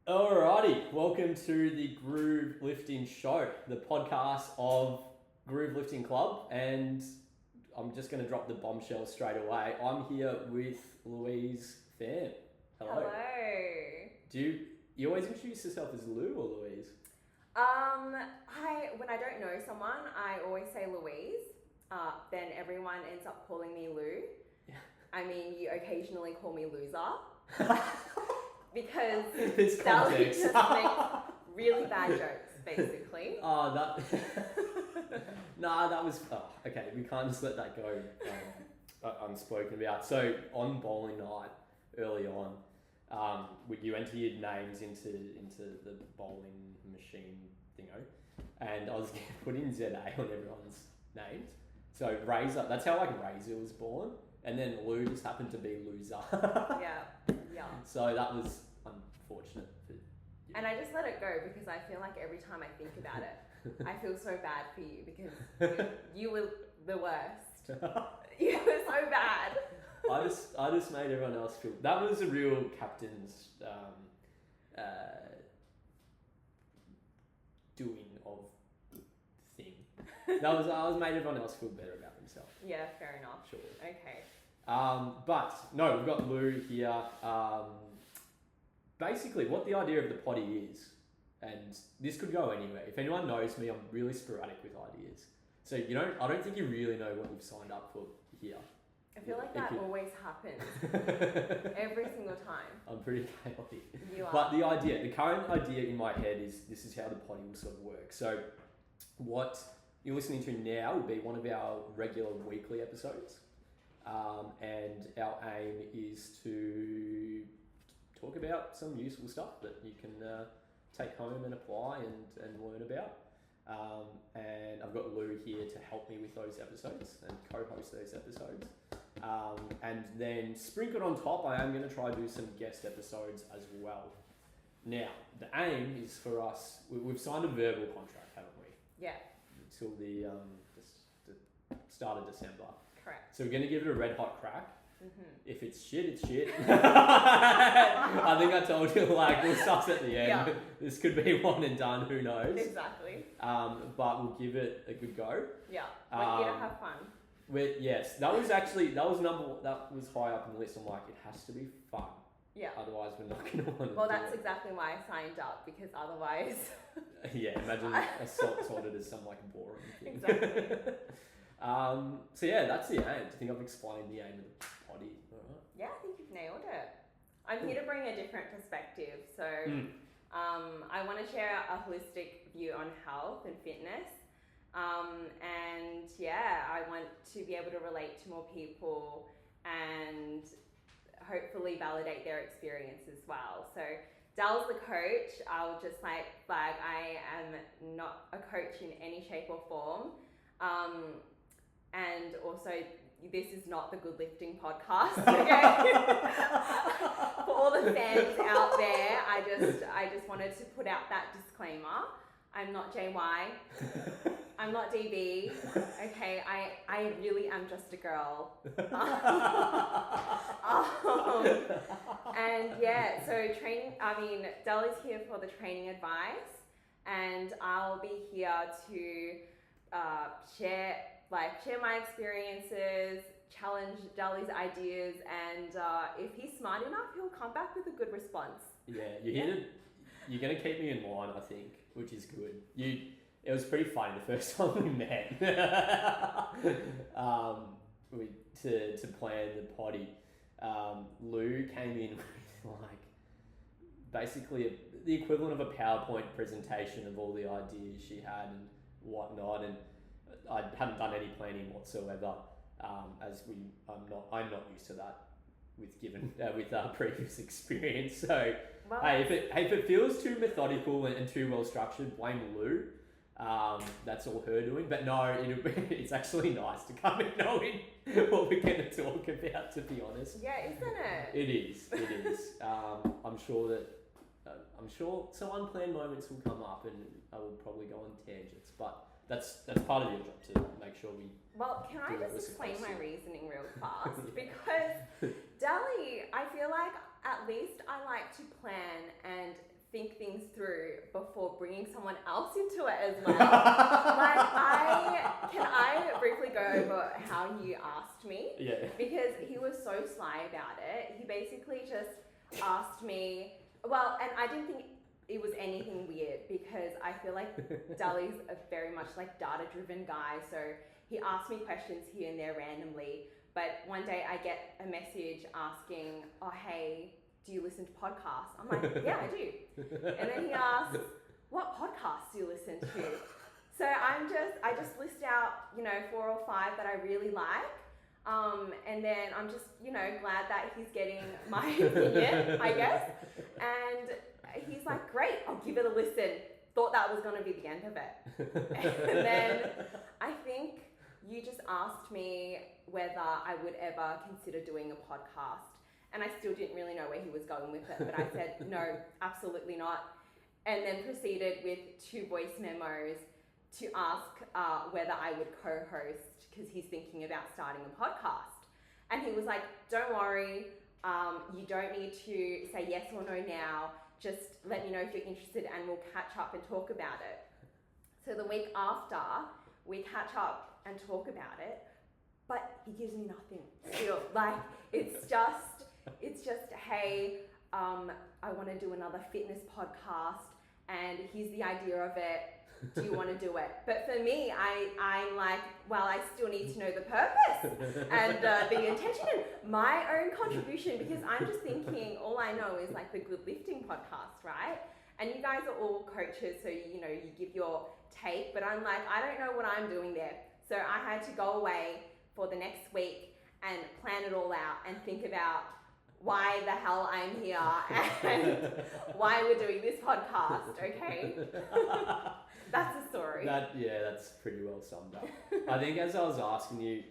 Alrighty, welcome to the Groove Lifting Show, the podcast of Groove Lifting Club, and I'm just going to drop the bombshell straight away. I'm here with Louise Fan. Hello. Hello. Do you always introduce yourself as Lou or Louise? When I don't know someone, I always say Louise. Then everyone ends up calling me Lou. Yeah. I mean, you occasionally call me louza. Because This Dali context. just makes really bad jokes, basically. Oh, that... that was... Oh, okay, we can't just let that go unspoken about. So, on bowling night, early on, you enter your names into the bowling machine thingo, and I was putting ZA on everyone's names. So, Razor, that's how Razor was born. And then Lou just happened to be louza. Yeah. So that was unfortunate for you. And I just let it go because I feel like every time I think about it, I feel so bad for you because you were the worst. You were so bad. I just made everyone else feel... That was a real captain's doing of thing. I was made everyone else feel better about themselves. Yeah, fair enough. Sure. Okay. But no, we've got Lou here. Basically, what the idea of the potty is, and this could go anywhere. If anyone knows me, I'm really sporadic with ideas. So I don't think you really know what you've signed up for here. I feel like that always happens. Every single time. I'm pretty chaotic. You are. But the current idea in my head is this is how the potty will sort of work. So what you're listening to now will be one of our regular weekly episodes. And our aim is to talk about some useful stuff that you can take home and apply and learn about. And I've got Lou here to help me with those episodes and co-host those episodes. And then sprinkled on top, I am going to try to do some guest episodes as well. Now, the aim is for us, we've signed a verbal contract, haven't we? Yeah. Until the start of December. Correct. So we're going to give it a red hot crack. Mm-hmm. If it's shit, it's shit. I think I told you, we'll suss at the end. Yeah. This could be one and done, who knows. Exactly. But we'll give it a good go. Yeah. We're here to have fun. Yes, that was high up on the list. I'm like, it has to be fun. Yeah. Otherwise, we're not going to want to Well, do that's it. exactly why I signed up, because otherwise... Yeah, imagine sorted as some boring thing. Exactly. So yeah, that's the aim. I think I've explained the aim of the potty. All right. Yeah, I think you've nailed it. I'm here to bring a different perspective. So I want to share a holistic view on health and fitness. And yeah, I want to be able to relate to more people and hopefully validate their experience as well. So Dal's the coach. I'll just flag, I am not a coach in any shape or form. And also, this is not the Good Lifting podcast, okay? For all the fans out there, I just wanted to put out that disclaimer. I'm not JY. I'm not DB. Okay, I really am just a girl. And yeah, so Del is here for the training advice, and I'll be here to share my experiences, challenge Dali's ideas, and if he's smart enough, he'll come back with a good response. Yeah, you're going to keep me in line, I think, which is good. It was pretty funny the first time we met. To plan the potty. Lou came in with basically the equivalent of a PowerPoint presentation of all the ideas she had and whatnot, and I hadn't done any planning whatsoever. I'm not used to that with previous experience. So Well, hey, if it feels too methodical and too well structured, blame Lou. That's all her doing. But no, it's actually nice to come and knowing what we're going to talk about. To be honest, yeah, isn't it? It is. I'm sure some unplanned moments will come up, and I will probably go on tangents. But that's part of your job to make sure we. Well, can I just explain my reasoning real fast? Because Dali, I feel like at least I like to plan and think things through before bringing someone else into it as well. Can I briefly go over how you asked me? Yeah. Because he was so sly about it. He basically just asked me, well, and I didn't think it was anything weird because I feel like Dali's a very much like data-driven guy. So he asked me questions here and there randomly. But one day I get a message asking, oh, hey, do you listen to podcasts? I'm like, yeah, I do. And then he asks, what podcasts do you listen to? So I just list out, 4 or 5 that I really like. And then I'm just, glad that he's getting my opinion, I guess. And he's like, great, I'll give it a listen. Thought that was going to be the end of it. And then I think you just asked me whether I would ever consider doing a podcast. And I still didn't really know where he was going with it, but I said, no, absolutely not. And then proceeded with 2 voice memos to ask whether I would co-host because he's thinking about starting a podcast. And he was like, don't worry, you don't need to say yes or no now. Just let me know if you're interested and we'll catch up and talk about it. So the week after, we catch up and talk about it, but he gives me nothing still. Like, it's just, hey, I want to do another fitness podcast and here's the idea of it. Do you want to do it? But for me, I'm like, well, I still need to know the purpose and the intention and my own contribution because I'm just thinking all I know is like the Good Lifting podcast, right? And you guys are all coaches, so you give your take, but I'm like, I don't know what I'm doing there. So I had to go away for the next week and plan it all out and think about why the hell I'm here and why we're doing this podcast, okay? That's the story. That's pretty well summed up. I think as I was asking you,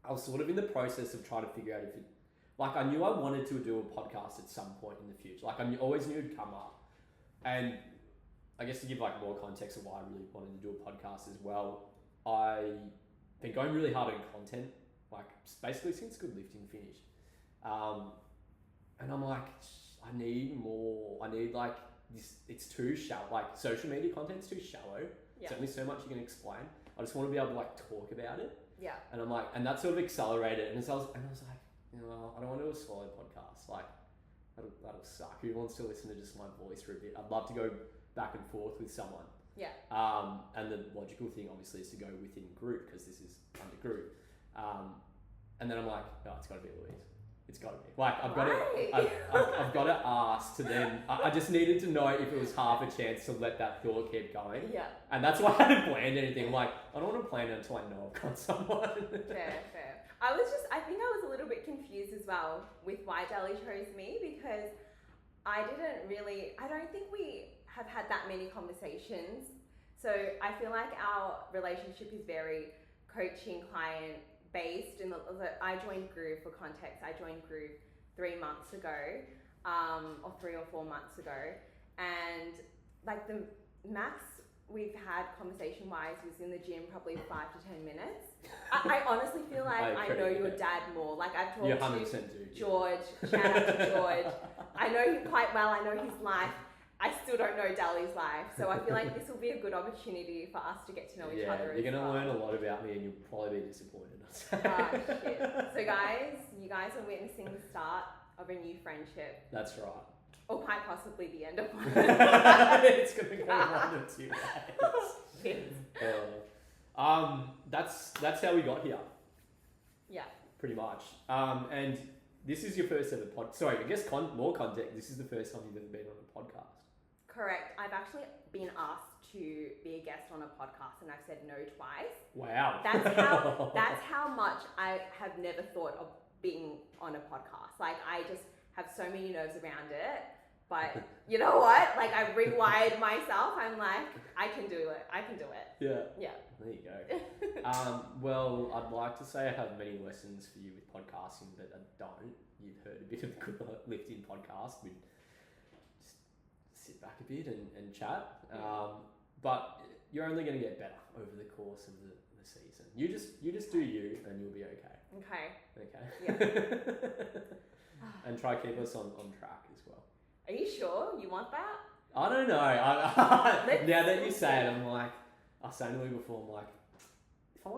I was sort of in the process of trying to figure out if it, like I knew I wanted to do a podcast at some point in the future. Like I always knew it'd come up. And I guess to give like more context of why I really wanted to do a podcast as well, I've been going really hard on content, like basically since Good Lifting finished. And I'm like, I need more. I need like this. It's too shallow. Like social media content's too shallow. Yeah. There's only so much you can explain. I just want to be able to like talk about it. Yeah. And I'm like, and that sort of accelerated. And I was like, I don't want to do a solo podcast. Like that'll suck. Who wants to listen to just my voice for a bit? I'd love to go back and forth with someone. Yeah. And the logical thing obviously is to go within group because this is under group. And then I'm like, no, it's got to be Louise. It's got to be. Like I've got to ask to them. I just needed to know if it was half a chance to let that thought keep going. Yeah. And that's why I hadn't planned anything. I'm like, I don't want to plan it until I know I've got someone. Fair. I think I was a little bit confused as well with why Dali chose me because I don't think we have had that many conversations. So I feel like our relationship is very coaching client based. I joined Groove, for context. I joined Groove 3 months ago, or 3 or 4 months ago, and like the max we've had conversation wise was in the gym probably 5 to 10 minutes. I honestly feel like I know your dad more. Like I've talked to George. Shout out to George. I know him quite well. I know his life. I still don't know Dali's life, so I feel like this will be a good opportunity for us to get to know each other. You're gonna learn a lot about me, and you'll probably be disappointed. Shit. So guys, you guys are witnessing the start of a new friendship. That's right. Or quite possibly the end of one. It's gonna go one or 2 ways. That's how we got here. Yeah. Pretty much. And this is your first ever Sorry, I guess more context. This is the first time you've ever been on a podcast. Correct. I've actually been asked to be a guest on a podcast, and I've said no twice. Wow. That's how much I have never thought of being on a podcast. Like I just have so many nerves around it. But you know what? Like I rewired myself. I'm like, I can do it. Yeah. There you go. Well, I'd like to say I have many lessons for you with podcasting, but I don't. You've heard a bit of the Good Lifting podcast. We just sit back a bit and chat. But you're only going to get better over the course of the season. You just do you, and you'll be okay. Okay. Yeah. And try to keep us on track as well. Are you sure you want that? I don't know. Now that you say it, I'm like, I was saying to you before, I'm like, if I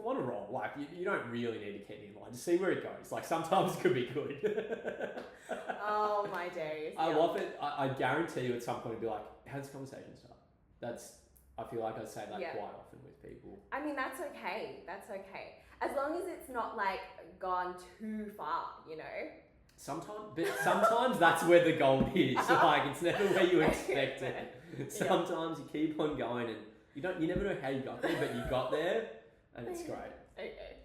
want to roll, like you don't really need to keep me in line. Just see where it goes. Like sometimes it could be good. Oh my days. I love it. I guarantee you at some point it'll be like, how does conversation start? I feel like I say that quite often with people. I mean, that's okay. That's okay. As long as it's not like gone too far, you know? Sometimes that's where the goal is. Like it's never where you expect it. Sometimes you keep on going and you never know how you got there, but you got there and it's great. Okay.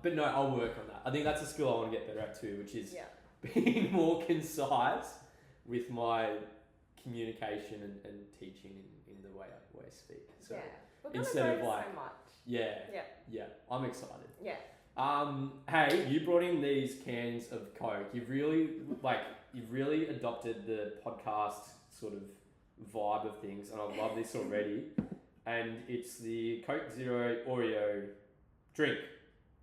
But no, I'll work on that. I think that's a skill I want to get better at too, which is being more concise with my communication and teaching in the way I speak. So instead of like so much. Yeah, I'm excited. Yeah. Hey, you brought in these cans of Coke. You've really adopted the podcast sort of vibe of things, and I love this already. And it's the Coke Zero Oreo drink.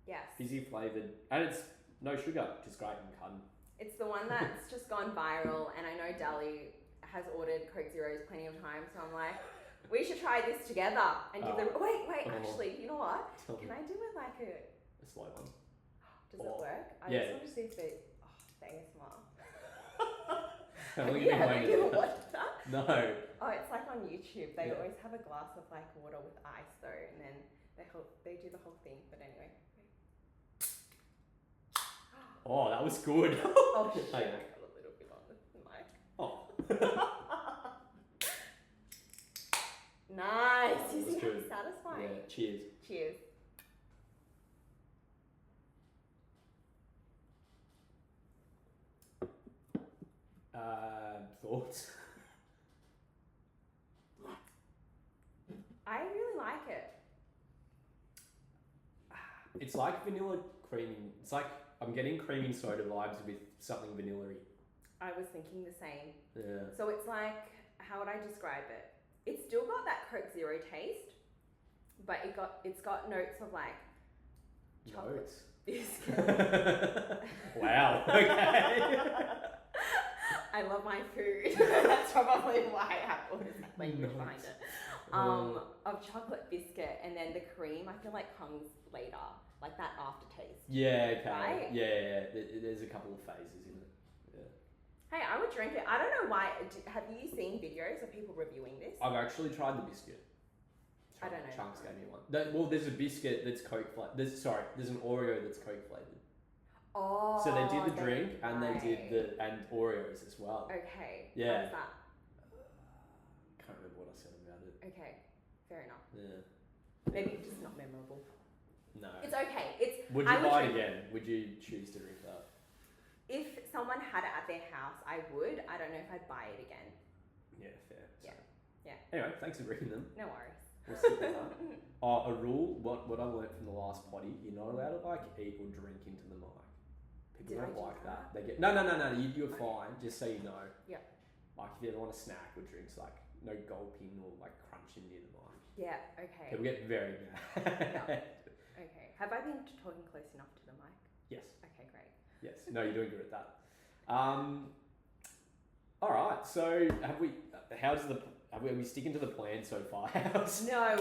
Yes. Fizzy flavoured, and it's no sugar, which is great and cotton. It's the one that's just gone viral, and I know Dali has ordered Coke Zeros plenty of times, so I'm like, we should try this together and give them. Wait, actually, you know what? Can I do it like a slow one? Does it work? I Yeah. just want to see if it. Oh, ASMR. Have you ever watched that? No. Oh, it's like on YouTube. They always have a glass of like water with ice though, and then they do the whole thing. But anyway. Oh, that was good. Oh shit! I got a little bit on the mic. Oh. Nice. You see how good. satisfying? Yeah. Cheers. Cheers. Thoughts? I really like it. It's like vanilla cream. It's like I'm getting creamy soda vibes with something vanilla-y. I was thinking the same. Yeah. So it's like, how would I describe it? It's still got that Coke Zero taste, but it's got notes of like chocolate biscuit. Wow. Okay. I love my food. That's probably why I have all this language behind it. Of chocolate biscuit, and then the cream I feel like comes later, like that aftertaste. Yeah, okay. Right? Yeah. There's a couple of phases in it. Yeah. Hey, I would drink it. I don't know why. Have you seen videos of people reviewing this? I've actually tried the biscuit. I don't know. Chunks gave me one. There's a biscuit that's Coke flavored. There's an Oreo that's Coke flavored. Oh. So they did the drink and they did and Oreos as well. Okay. Yeah. How was that? Can't remember what I said about it. Okay. Fair enough. Yeah. Maybe just not memorable. No. It's okay. Would you buy it again? Would you choose to drink that? If someone had it at their house, I would. I don't know if I'd buy it again. Yeah, fair. Yeah. So. Anyway, thanks for bringing them. No worries. We'll stick with that. A rule, what I learned from the last potty, you're not allowed to like eat or drink into the mic. People don't like that. They get no. You're fine. Just so you know. Yeah. Like if you ever want a snack or drinks, like no gulping or like crunching near the mic. Yeah. Okay. People get very mad. Okay. Have I been talking close enough to the mic? Yes. Okay. Great. Yes. No, you're doing good at that. All right. So are we sticking to the plan so far? No, I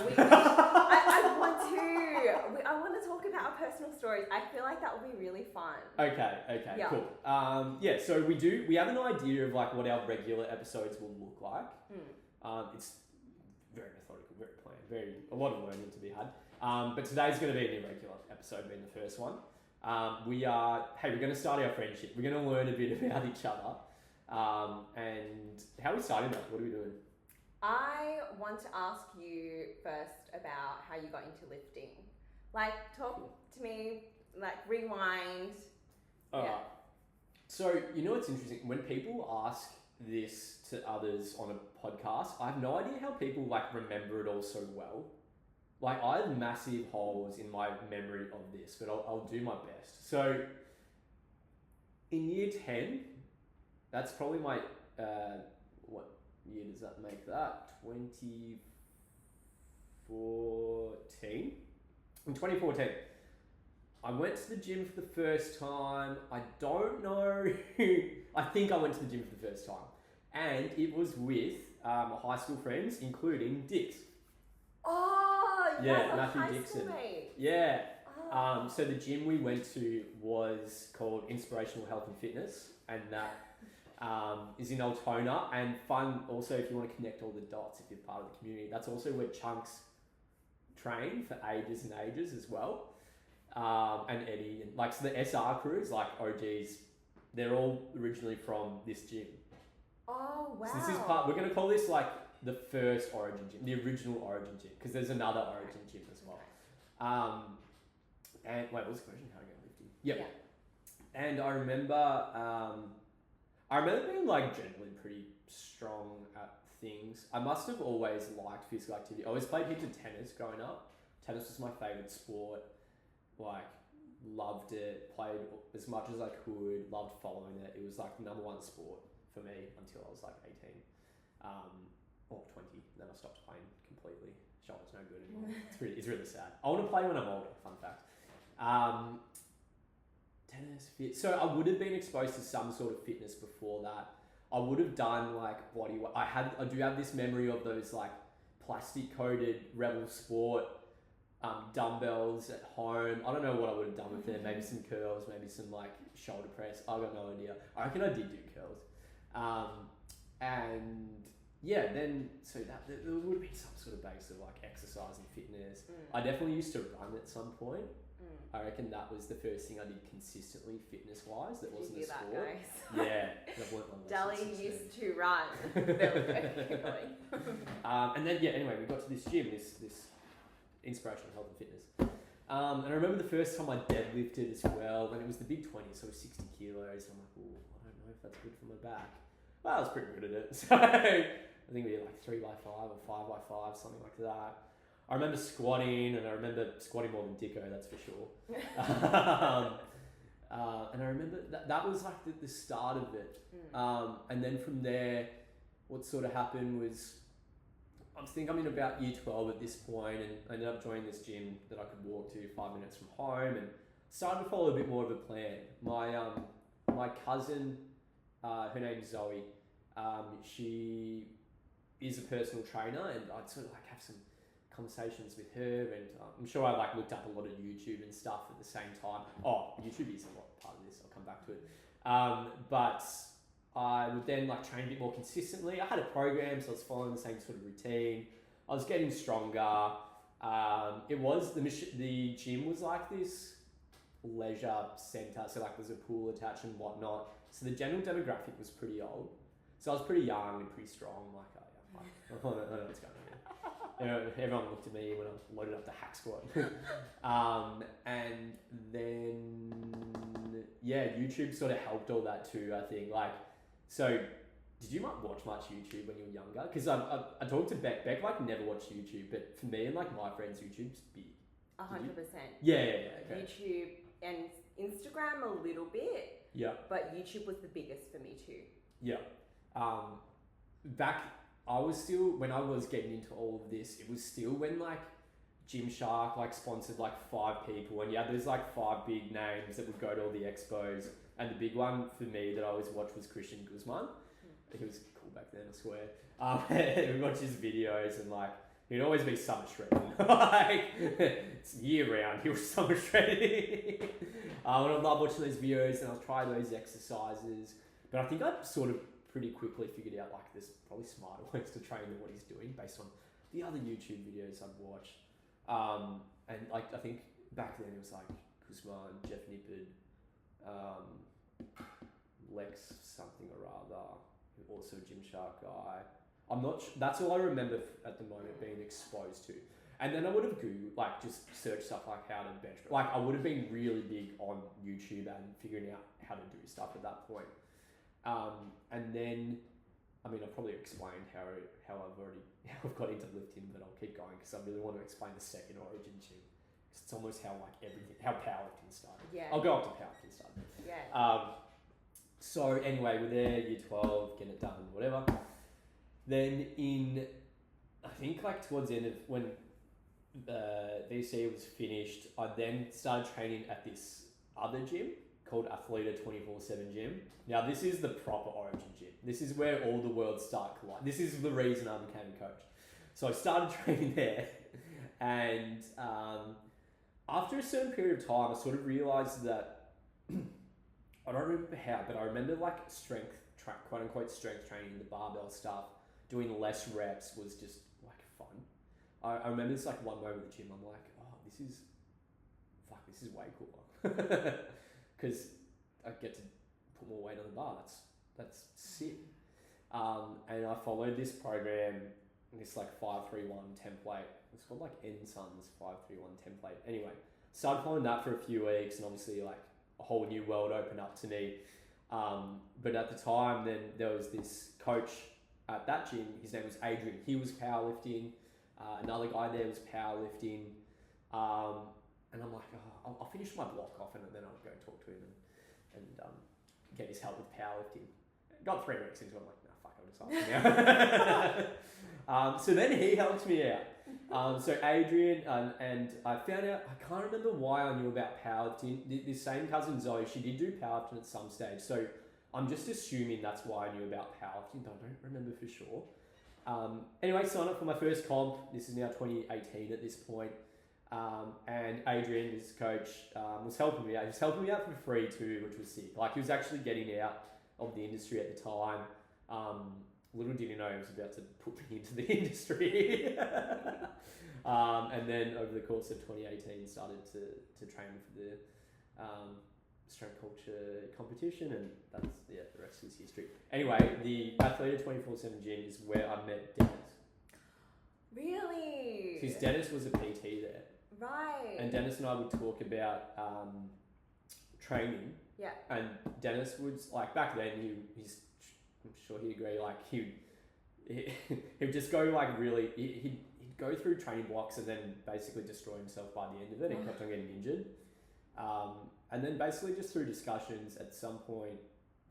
want to talk about our personal stories. I feel like that would be really fun. Okay, Yeah. cool. So we have an idea of like what our regular episodes will look like. It's very methodical, very planned, a lot of learning to be had. But today's going to be an irregular episode, being the first one. We're going to start our friendship. We're going to learn a bit about each other. And how are we starting that? What are we doing? I want to ask you first about how you got into lifting. Like, talk to me, like, rewind. Alright. So, you know what's interesting? When people ask this to others on a podcast, I have no idea how people, like, remember it all so well. Like, I have massive holes in my memory of this, but I'll do my best. So, in year 10, that's probably my, what year does that make that? 2014? In 2014, I went to the gym for the first time. I don't know. I think I went to the gym for the first time. And it was with high school friends, including Dix. Oh, Yeah, yeah, Matthew high Dixon. school mate. Yeah. Oh. So the gym we went to was called Inspirational Health and Fitness, and that is in Altona. And fun also if you want to connect all the dots if you're part of the community. That's also where Chunks trained for ages and ages as well. And Eddie, and like, so the SR crews, like OGs, they're all originally from this gym. Oh, wow. So this is we're going to call this like the first Origin gym, the original Origin gym, because there's another Origin gym as well. And wait, what was the question? How to go lifting? Yep. Yeah. And I remember being like generally pretty strong at things. I must have always liked physical activity. I always played heaps of tennis growing up. Tennis was my favourite sport. Like, loved it, played as much as I could, loved following it. It was like the number one sport for me until I was like 18 or 20. Then I stopped playing completely. Shoulder's no good anymore. It's really sad. I want to play when I'm older, fun fact. Tennis, fit. So I would have been exposed to some sort of fitness before that. I would have done like body weight. I do have this memory of those like plastic coated Rebel Sport dumbbells at home. I don't know what I would have done with them. Maybe some curls, maybe some like shoulder press. I got no idea. I reckon I did do curls. And yeah, then so that there would have been some sort of base of like exercise and fitness. I definitely used to run at some point. I reckon that was the first thing I did consistently fitness wise. That wasn't a sport. That, guys? Yeah, I've learnt my Dali lessons since used to run. And then yeah, anyway, we got to this gym, this Inspirational Health and Fitness. And I remember the first time I deadlifted as well, and it was the big 20, so 60 kilos. I'm like, oh, I don't know if that's good for my back. Well, I was pretty good at it. So I think we did like 3x5 or 5x5, something like that. I remember squatting, and I remember squatting more than Dicko, that's for sure. And I remember that was like the start of it. And then from there, what sort of happened was, I think I'm in about year 12 at this point, and I ended up joining this gym that I could walk to 5 minutes from home, and started to follow a bit more of a plan. My cousin, her name's Zoe, she is a personal trainer, and I'd sort of like have some conversations with her, and I'm sure I like looked up a lot of YouTube and stuff at the same time. Oh, YouTube is a lot part of this, I'll come back to it. But I would then like train a bit more consistently. I had a program, so I was following the same sort of routine. I was getting stronger. It was the gym was like this leisure center, so like there's a pool attached and whatnot. So the general demographic was pretty old. So I was pretty young and pretty strong. Like, I don't know what's going on here. Everyone looked at me when I loaded up the hack squat. And then yeah, YouTube sort of helped all that too, I think. Like, so did you watch much YouTube when you were younger? Because I talked to Beck. Beck like never watched YouTube, but for me and like my friends, YouTube's big. 100%. Yeah. Okay. YouTube and Instagram a little bit. Yeah. But YouTube was the biggest for me too. Yeah. I was still, when I was getting into all of this, it was still when like Gymshark like sponsored like 5 people, and there's like 5 big names that would go to all the expos, and the big one for me that I always watched was Christian Guzman. He was cool back then, I swear. We watched his videos, and like he'd always be summer shredding. Like it's year round, he was summer shredding. And I love watching those videos, and I'll try those exercises. But I think I sort of pretty quickly figured out like there's probably smarter ways to train than what he's doing based on the other YouTube videos I've watched. And like I think back then it was like Guzman, Jeff Nippard, Lex something or other, also a Gymshark guy. I'm not sure, that's all I remember at the moment being exposed to. And then I would have Googled, like just searched stuff like how to bench. Like I would have been really big on YouTube and figuring out how to do stuff at that point. And then, I mean, I've probably explained how I've got into lifting, but I'll keep going because I really want to explain the second Origin gym. It's almost how like how powerlifting started. Yeah. I'll go up to powerlifting started. Yeah. So anyway, we're there, year 12, getting it done, whatever. Then I think like towards the end of when VC was finished, I then started training at this other gym called Athleta 24/7 Gym. Now this is the proper Origin gym. This is where all the worlds start colliding. This is the reason I became a coach. So I started training there, and after a certain period of time, I sort of realized that I don't remember how, but I remember like quote unquote strength training, the barbell stuff, doing less reps was just like fun. I remember this like one moment at the gym. I'm like, oh, this is way cooler because I get to put more weight on the bar. That's sick. And I followed this program, this like 5-3-1 template. It's called like Enson's 5-3-1 template. Anyway, started following that for a few weeks, and obviously like a whole new world opened up to me. But at the time, then there was this coach at that gym. His name was Adrian. He was powerlifting. Another guy there was powerlifting. And I'm like, oh, I'll finish my block off, and then I'll go talk to him and get his help with powerlifting. Got 3 weeks into it. I'm like, no, fuck, I'll just ask him now. So then he helped me out. So Adrian, and I found out, I can't remember why I knew about powerlifting. This same cousin Zoe, she did do powerlifting at some stage. So I'm just assuming that's why I knew about powerlifting, but I don't remember for sure. Anyway, signed up for my first comp. This is now 2018 at this point. And Adrian, his coach, was helping me out. He was helping me out for free too, which was sick. Like, he was actually getting out of the industry at the time. Little did he know he was about to put me into the industry. And then over the course of 2018, started to train for the strength culture competition, and that's, yeah, the rest is history. Anyway, the Athleta 24/7 Gym is where I met Dennis. Really? Because Dennis was a PT there. Right. And Dennis and I would talk about training. Yeah. And Dennis would, like, back then, he's, I'm sure he'd agree, like, he'd just go, like, really, he'd go through training blocks and then basically destroy himself by the end of it. He kept on getting injured. And then basically just through discussions at some point,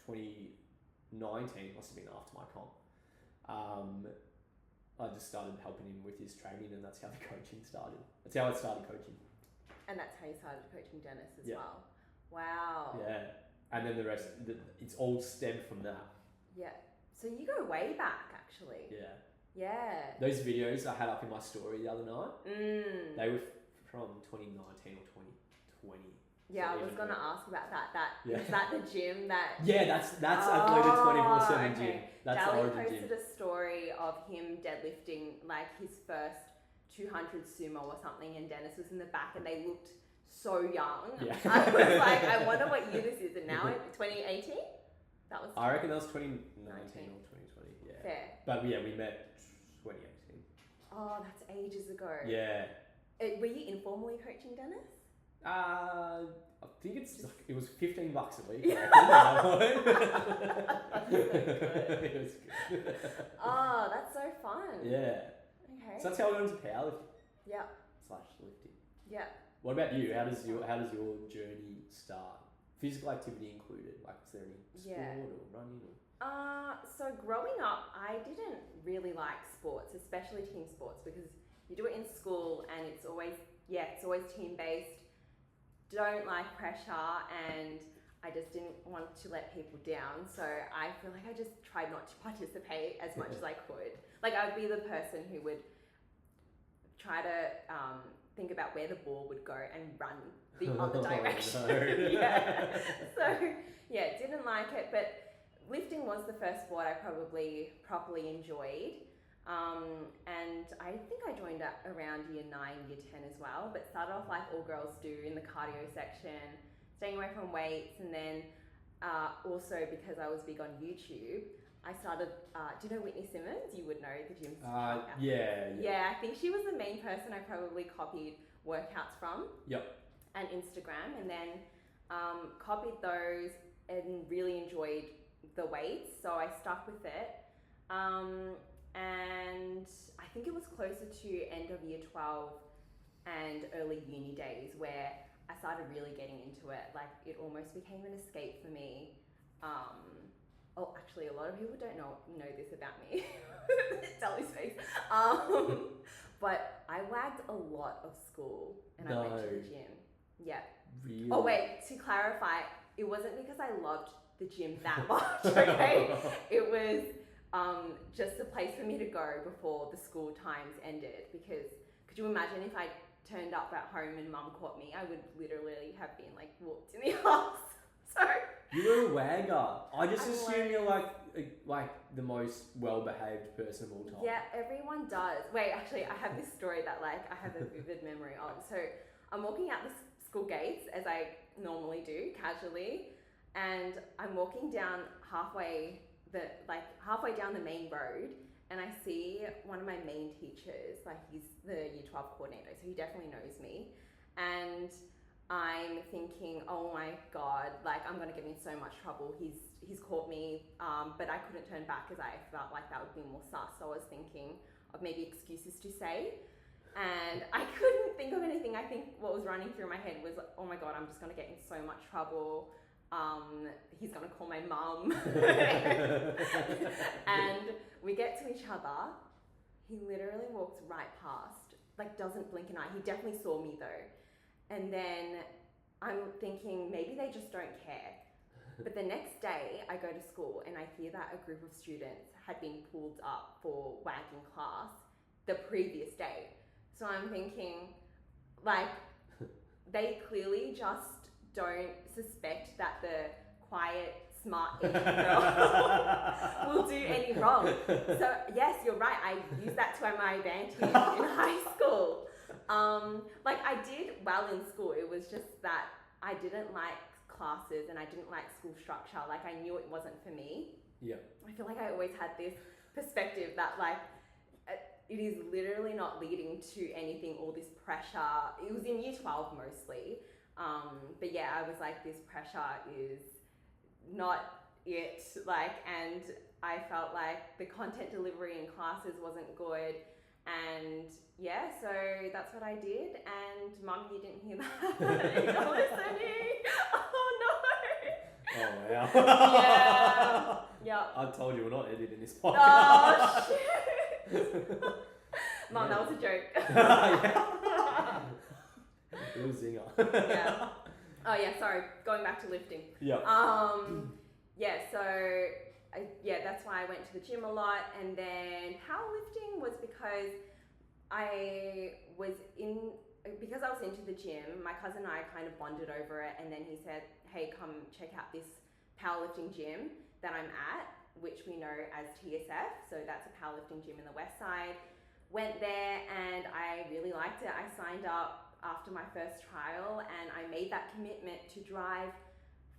2019, must have been after my comp, I just started helping him with his training, and that's how the coaching started. That's how I started coaching. And that's how you started coaching Dennis as Yeah. well. Wow. Yeah. And then the rest, it's all stemmed from that. Yeah. So you go way back, actually. Yeah. Yeah. Those videos I had up in my story the other night, they were from 2019 or 2020. Yeah, So I was even going to more. ask about that. Yeah. Is that the gym that... Yeah, that's Athleta 24/7 okay. Gym. That's Dally the Origin posted gym. a story of him deadlifting like his first 200 sumo or something, and Dennis was in the back, and they looked so young. Yeah. I was like, I wonder what year this is, and now 2018? That was... I reckon that was 2019 or 2020. Yeah. Fair. But yeah, we met 2018. Oh, that's ages ago. Yeah. Were you informally coaching Dennis? I think it was $15 a week. Yeah. It was good. Oh, that's so fun. Yeah. Okay. So that's how I got into powerlifting Yeah. / lifting. Yeah. What about you? How does your journey start? Physical activity included. Like, was there any sport or running or? So growing up, I didn't really like sports, especially team sports, because you do it in school and it's always team based. Don't like pressure, and I just didn't want to let people down. So I feel like I just tried not to participate as much as I could. Like, I'd be the person who would try to think about where the ball would go and run the other direction. No. Yeah. So yeah, didn't like it, but lifting was the first sport I probably properly enjoyed. And I think I joined up around year 9, year 10 as well, but started off like all girls do in the cardio section, staying away from weights, and then also because I was big on YouTube, I started, do you know Whitney Simmons? You would know the gym's Yeah. Yeah, I think she was the main person I probably copied workouts from. Yep. And Instagram, and then copied those and really enjoyed the weights, so I stuck with it. And I think it was closer to end of year 12 and early uni days where I started really getting into it. Like, it almost became an escape for me. Actually, a lot of people don't know this about me. Sally's face. But I wagged a lot of school, and I went to the gym. Yeah. Really? Oh wait, to clarify, it wasn't because I loved the gym that much, okay? It was just a place for me to go before the school times ended, because could you imagine if I turned up at home and mum caught me? I would literally have been like walked in the house. So you were a wagger. I just I assume you're like the most well-behaved person of all time. yeah, everyone does. Wait, actually, I have this story that like I have a vivid memory of. So I'm walking out the school gates as I normally do, casually, and I'm walking down halfway down the main road, and I see one of my main teachers. Like, he's the Year 12 coordinator, so he definitely knows me, and I'm thinking, oh my god, like I'm gonna get in so much trouble. He's caught me, but I couldn't turn back because I felt like that would be more sus. So I was thinking of maybe excuses to say, and I couldn't think of anything. I think what was running through my head was, oh my god, I'm just gonna get in so much trouble. He's gonna call my mum. And we get to each other. He literally walks right past, like doesn't blink an eye. He definitely saw me though. And then I'm thinking maybe they just don't care. But the next day I go to school and I hear that a group of students had been pulled up for wagging class the previous day. So I'm thinking, like, they clearly just don't suspect that the quiet, smart Asian girl will do any wrong. So yes, you're right. I used that to my advantage in high school. Like I did well in school. It was just that I didn't like classes and I didn't like school structure. Like I knew it wasn't for me. Yeah. I feel like I always had this perspective that like it is literally not leading to anything, all this pressure. It was in Year 12 mostly. But yeah, I was like, this pressure is not it. Like, and I felt like the content delivery in classes wasn't good. And yeah, so that's what I did. And Mum, you didn't hear that. You're listening. Oh no. Oh wow. Yeah. Yeah. I told you we're not editing this podcast. Oh shit. Mum, that was a joke. Yeah. Little zinger. Yeah. Oh yeah, sorry. Going back to lifting. Yeah. Yeah, so that's why I went to the gym a lot, and then powerlifting was because I was into the gym. My cousin and I kind of bonded over it, and then he said, "Hey, come check out this powerlifting gym that I'm at, which we know as TSF. So that's a powerlifting gym in the West Side." Went there and I really liked it. I signed up after my first trial and I made that commitment to drive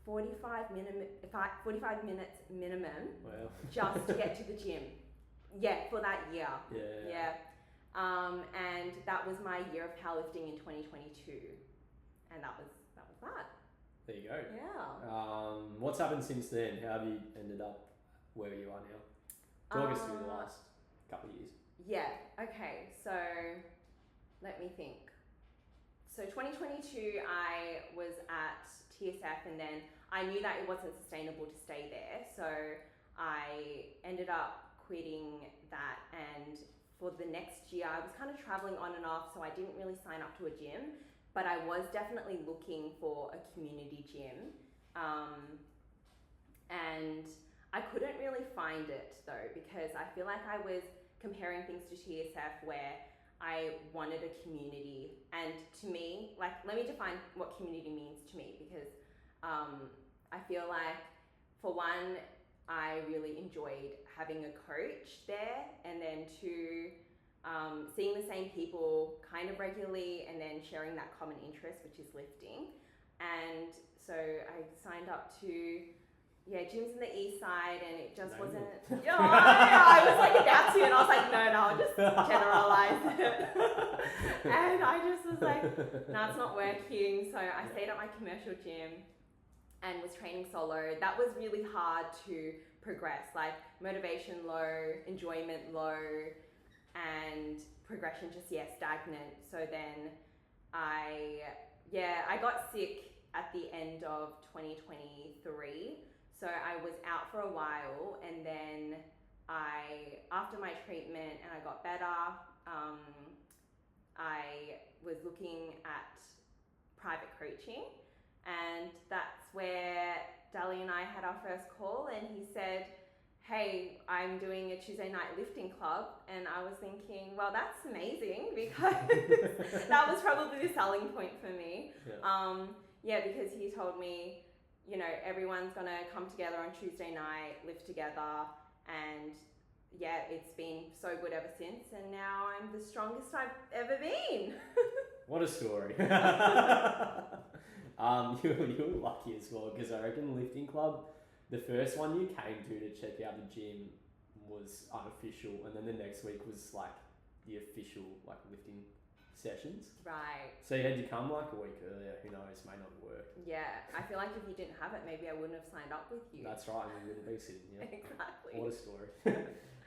45 minutes minimum. Wow. Just to get to the gym. Yeah, for that year. Yeah. And that was my year of powerlifting in 2022. And that was that. There you go. Yeah. What's happened since then? How have you ended up where you are now? Talk us through the last couple of years. Yeah, okay, so let me think. So 2022, I was at TSF and then I knew that it wasn't sustainable to stay there. So I ended up quitting that, and for the next year, I was kind of traveling on and off, so I didn't really sign up to a gym, but I was definitely looking for a community gym. And I couldn't really find it though, because I feel like I was comparing things to TSF where I wanted a community, and to me, like, let me define what community means to me, because I feel like, for one, I really enjoyed having a coach there, and then two, seeing the same people kind of regularly, and then sharing that common interest, which is lifting. And so I signed up to gyms in the East Side, and it just wasn't. Yeah, I was like about to, and I was like, no, I'll just generalize it. And I just was like, no, it's not working. So I stayed at my commercial gym and was training solo. That was really hard to progress. Like motivation low, enjoyment low, and progression just stagnant. So then I got sick at the end of 2023. So I was out for a while, and then after my treatment and I got better, I was looking at private coaching, and that's where Dali and I had our first call, and he said, hey, I'm doing a Tuesday night lifting club. And I was thinking, well, that's amazing, because that was probably the selling point for me. Because he told me, you know, everyone's going to come together on Tuesday night, lift together, and yeah, it's been so good ever since, and now I'm the strongest I've ever been. What a story. You were lucky as well, because I reckon lifting club, the first one you came to check out the gym was unofficial, and then the next week was like the official like lifting sessions. Right. So you had to come like a week earlier. Who knows? May not work. Yeah, I feel like if you didn't have it, maybe I wouldn't have signed up with you. That's right, and we wouldn't be sitting here. Exactly. What a story.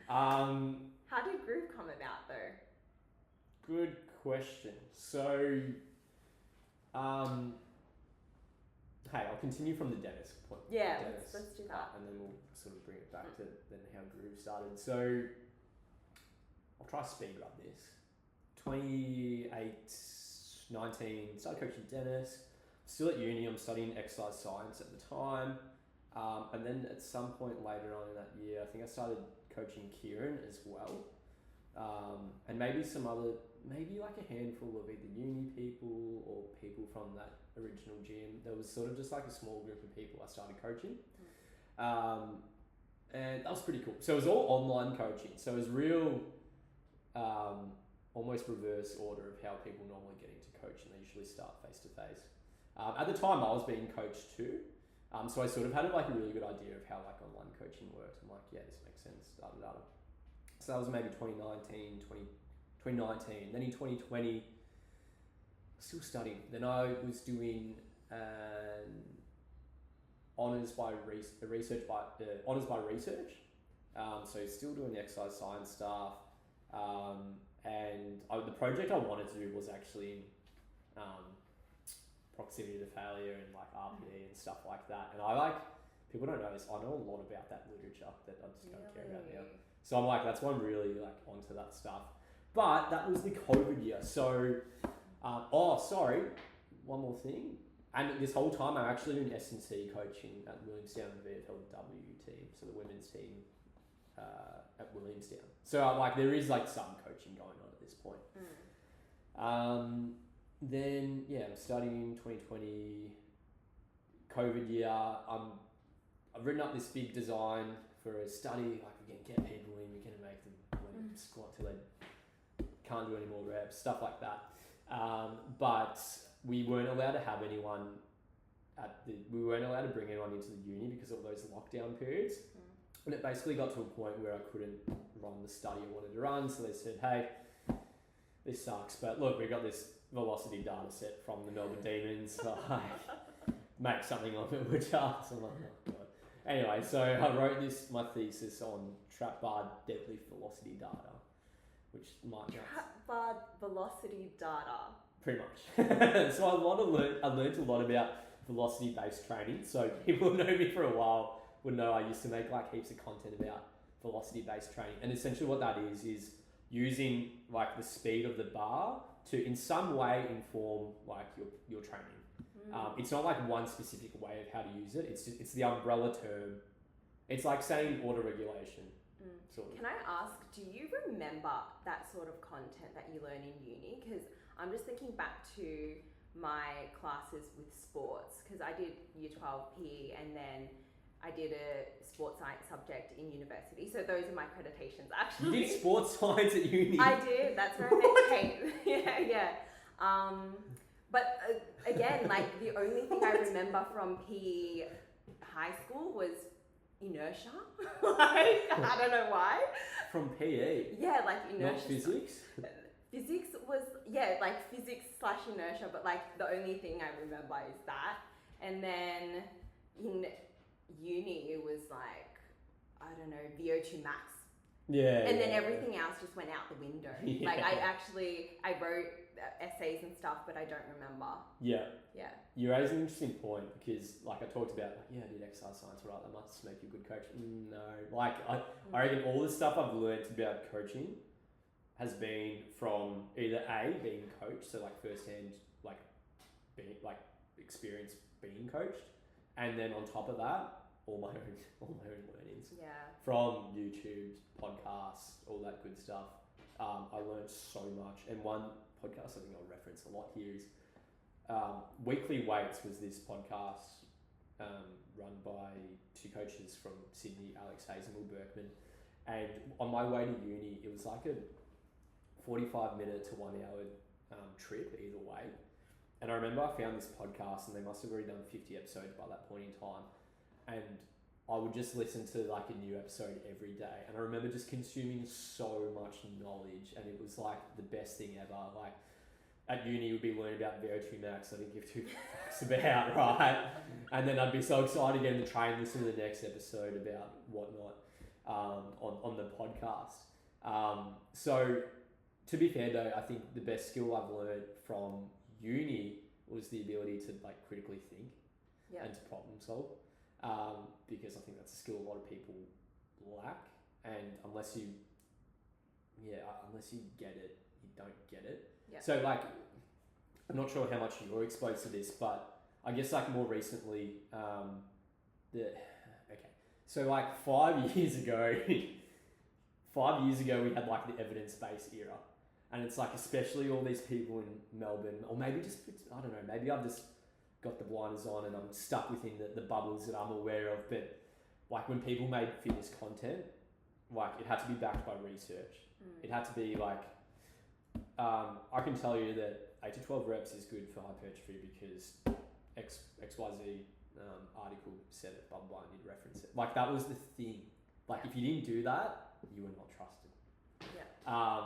How did Groove come about though? Good question. So, hey, I'll continue from the dentist point. Yeah, dentist let's do that. And then we'll sort of bring it back to then how Groove started. So, I'll try to speed rub this. 19, started coaching tennis. Still at uni, I'm studying exercise science at the time. And then at some point later on in that year, I think I started coaching Kieran as well. And maybe some other, maybe like a handful of either uni people or people from that original gym. There was sort of just like a small group of people I started coaching. And that was pretty cool. So it was all online coaching. So it was real, almost reverse order of how people normally get into coaching. They usually start face to face. At the time I was being coached too. So I sort of had like a really good idea of how like online coaching worked. I'm like, yeah, this makes sense, So that was maybe 2019. Then in 2020, still studying. Then I was doing honours by research. So still doing the exercise science stuff. And the project I wanted to do was actually proximity to failure and like RPE and stuff like that. And I people don't know this, I know a lot about that literature that I just don't care about now. So I'm like, that's why I'm really like onto that stuff. But that was the COVID year. So, one more thing. And this whole time I'm actually doing S&C coaching at Williamstown VFLW team, so the women's team at Williamstown. So like there is like some coaching going on at this point. Then I'm studying 2020 COVID year. I've written up this big design for a study. Like we're gonna get people in, we're gonna make them squat till they can't do any more reps, stuff like that. But we weren't allowed to have anyone we weren't allowed to bring anyone into the uni because of all those lockdown periods. And it basically got to a point where I couldn't run the study I wanted to run. So they said, hey, this sucks, but look, we got this velocity data set from the Melbourne Demons, like, make something of it, which I'm like, oh God. Anyway, so I wrote my thesis on trap bar deadlift velocity data, which might Trap bar velocity data. Pretty much. So I learned a lot about velocity-based training. So people who know me for a while would know I used to make like heaps of content about velocity-based training. And essentially what that is using like the speed of the bar to in some way inform like your training. It's not like one specific way of how to use it. It's the umbrella term. It's like saying auto-regulation. Sort of. Can I ask, do you remember that sort of content that you learn in uni? Because I'm just thinking back to my classes with sports, because I did year 12 PE and then I did a sports science subject in university. So those are my accreditations actually. You did sports science at uni? I did, that's where I met Kate. Yeah. But again, like the only thing I remember from PE high school was inertia. Like, I don't know why. From PE? Yeah, like inertia. Not physics? Physics was, like physics/inertia, but like the only thing I remember is that. And then in uni, it was like, I don't know, VO2 max. Yeah. And then everything else just went out the window. Yeah. Like I wrote essays and stuff, but I don't remember. Yeah. Yeah. You raise an interesting point because like I talked about, like, I did exercise science, right? That must make you a good coach. No. Like I reckon all the stuff I've learned about coaching has been from either A, being coached, so like firsthand, like being like experience being coached, and then on top of that, all my own learnings Yeah. from YouTube, podcasts, all that good stuff. I learned so much, and one podcast I think I'll reference a lot here is Weekly Weights was this podcast run by two coaches from Sydney, Alex Hayes and Will Berkman. And on my way to uni, it was like a 45-minute to 1 hour trip either way. And I remember I found this podcast, and they must have already done 50 episodes by that point in time. And I would just listen to like a new episode every day. And I remember just consuming so much knowledge, and it was like the best thing ever. Like at uni, we'd be learning about VO2 max. I didn't give two fucks about, right? And then I'd be so excited again to try and listen to the next episode about whatnot on the podcast. So to be fair though, I think the best skill I've learned from uni was the ability to like critically think and to problem solve. Because I think that's a skill a lot of people lack, and unless you get it, you don't get it. Yeah. So like, I'm not sure how much you're exposed to this, but I guess like more recently, so like 5 years ago, we had like the evidence-based era, and it's like especially all these people in Melbourne, or maybe just, I don't know, maybe I've just got the blinders on and I'm stuck within the bubbles that I'm aware of, but like when people made fitness content, like it had to be backed by research. It had to be like, I can tell you that 8 to 12 reps is good for hypertrophy because XYZ article said it, blah, blah, and you'd reference it. Like that was the thing. Like if you didn't do that, you were not trusted. Yeah.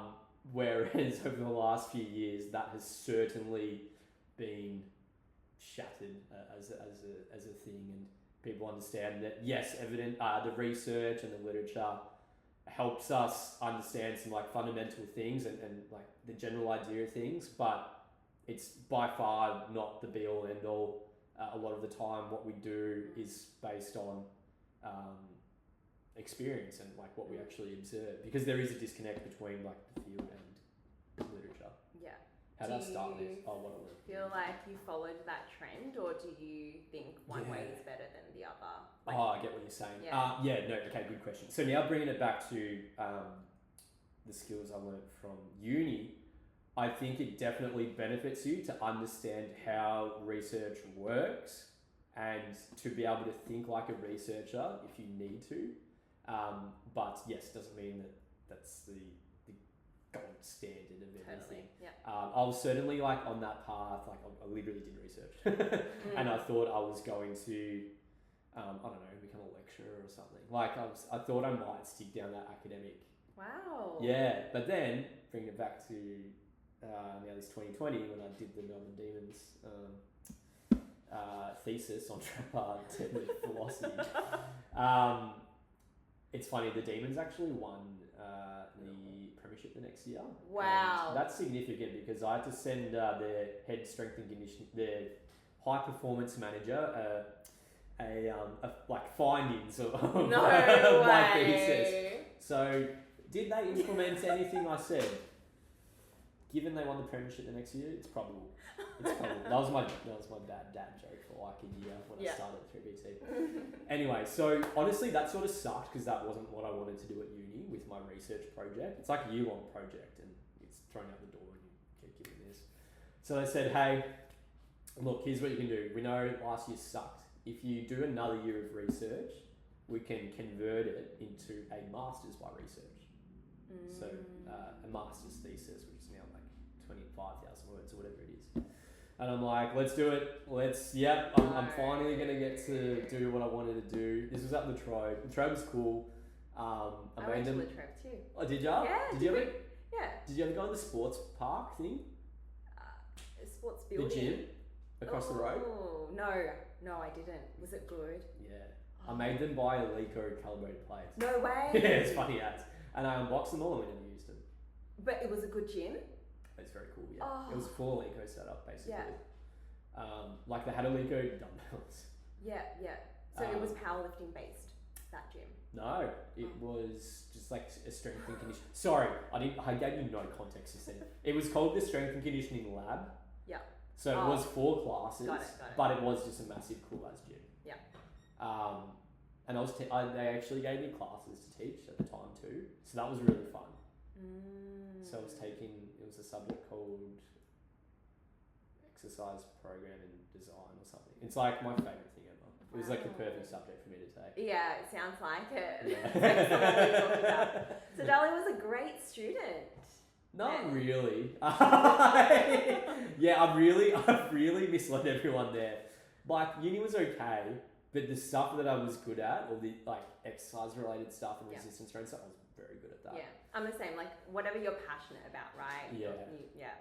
Whereas over the last few years, that has certainly been shattered as a thing, and people understand that yes, the research and the literature helps us understand some like fundamental things and like the general idea of things, but it's by far not the be all end all. A lot of the time what we do is based on experience and like what we actually observe, because there is a disconnect between like the field and literature. Yeah. How did I start this? Oh, what Do you feel like you followed that trend, or do you think one way is better than the other? Like, I get what you're saying. Yeah. Okay, good question. So now bringing it back to the skills I learned from uni, I think it definitely benefits you to understand how research works and to be able to think like a researcher if you need to. But yes, doesn't mean that that's the gold standard of everything. Yeah. I was certainly like on that path, like I literally did research and I thought I was going to, I don't know, become a lecturer or something. Like I thought I might stick down that academic. Wow. Yeah, but then bringing it back to now this 2020 when I did the Melbourne Demons thesis on technical philosophy. It's funny, the Demons actually won the premiership the next year. Wow. And that's significant because I had to send their head strength and conditioning, their high performance manager, like findings of No my way. thesis. So did they implement anything I said? Given they won the premiership the next year, it's probable. That was my bad dad joke for like a year when I started at 3BT. Anyway, so honestly, that sort of sucked because that wasn't what I wanted to do at uni with my research project. It's like a year-long project and it's thrown out the door and you get given this. So they said, hey, look, here's what you can do. We know last year sucked. If you do another year of research, we can convert it into a master's by research. So a master's thesis, which is now like 25,000 words or whatever it is. And I'm like, let's do it. I'm finally going to get to do what I wanted to do. This was at La Trobe. La Trobe was cool. I went to La Trobe too. Oh, did ya? Yeah. Did you ever go on the sports park thing? Sports building. The gym across the road? Oh, no, I didn't. Was it good? Yeah. I made them buy a Leica calibrated plates. No way. Yeah, it's funny ads. And I unboxed them all and we never used them. But it was a good gym? It's very cool, yeah. Oh. It was a full Leica setup, basically. Yeah. Like they had a Leica dumbbells. Yeah. So it was powerlifting based, that gym? No, it was just like a strength and conditioning. Sorry, I gave you no context just then. It was called the Strength and Conditioning Lab. Yeah. So it was 4 classes, Got it. but it was just a massive cool-ass gym. Yeah. And they actually gave me classes to teach at the time too, so that was really fun. So it was a subject called exercise program and design or something. It's like my favourite thing ever. It was like the perfect subject for me to take. Yeah, it sounds like it. Yeah. Based on what we talked about. So Dali was a great student. Not really. Yeah, I've really misled everyone there. Like uni was okay, but the stuff that I was good at, all the like exercise related stuff and resistance training stuff, I was very good at that. Yeah, I'm the same. Like whatever you're passionate about, right? Yeah. Yeah.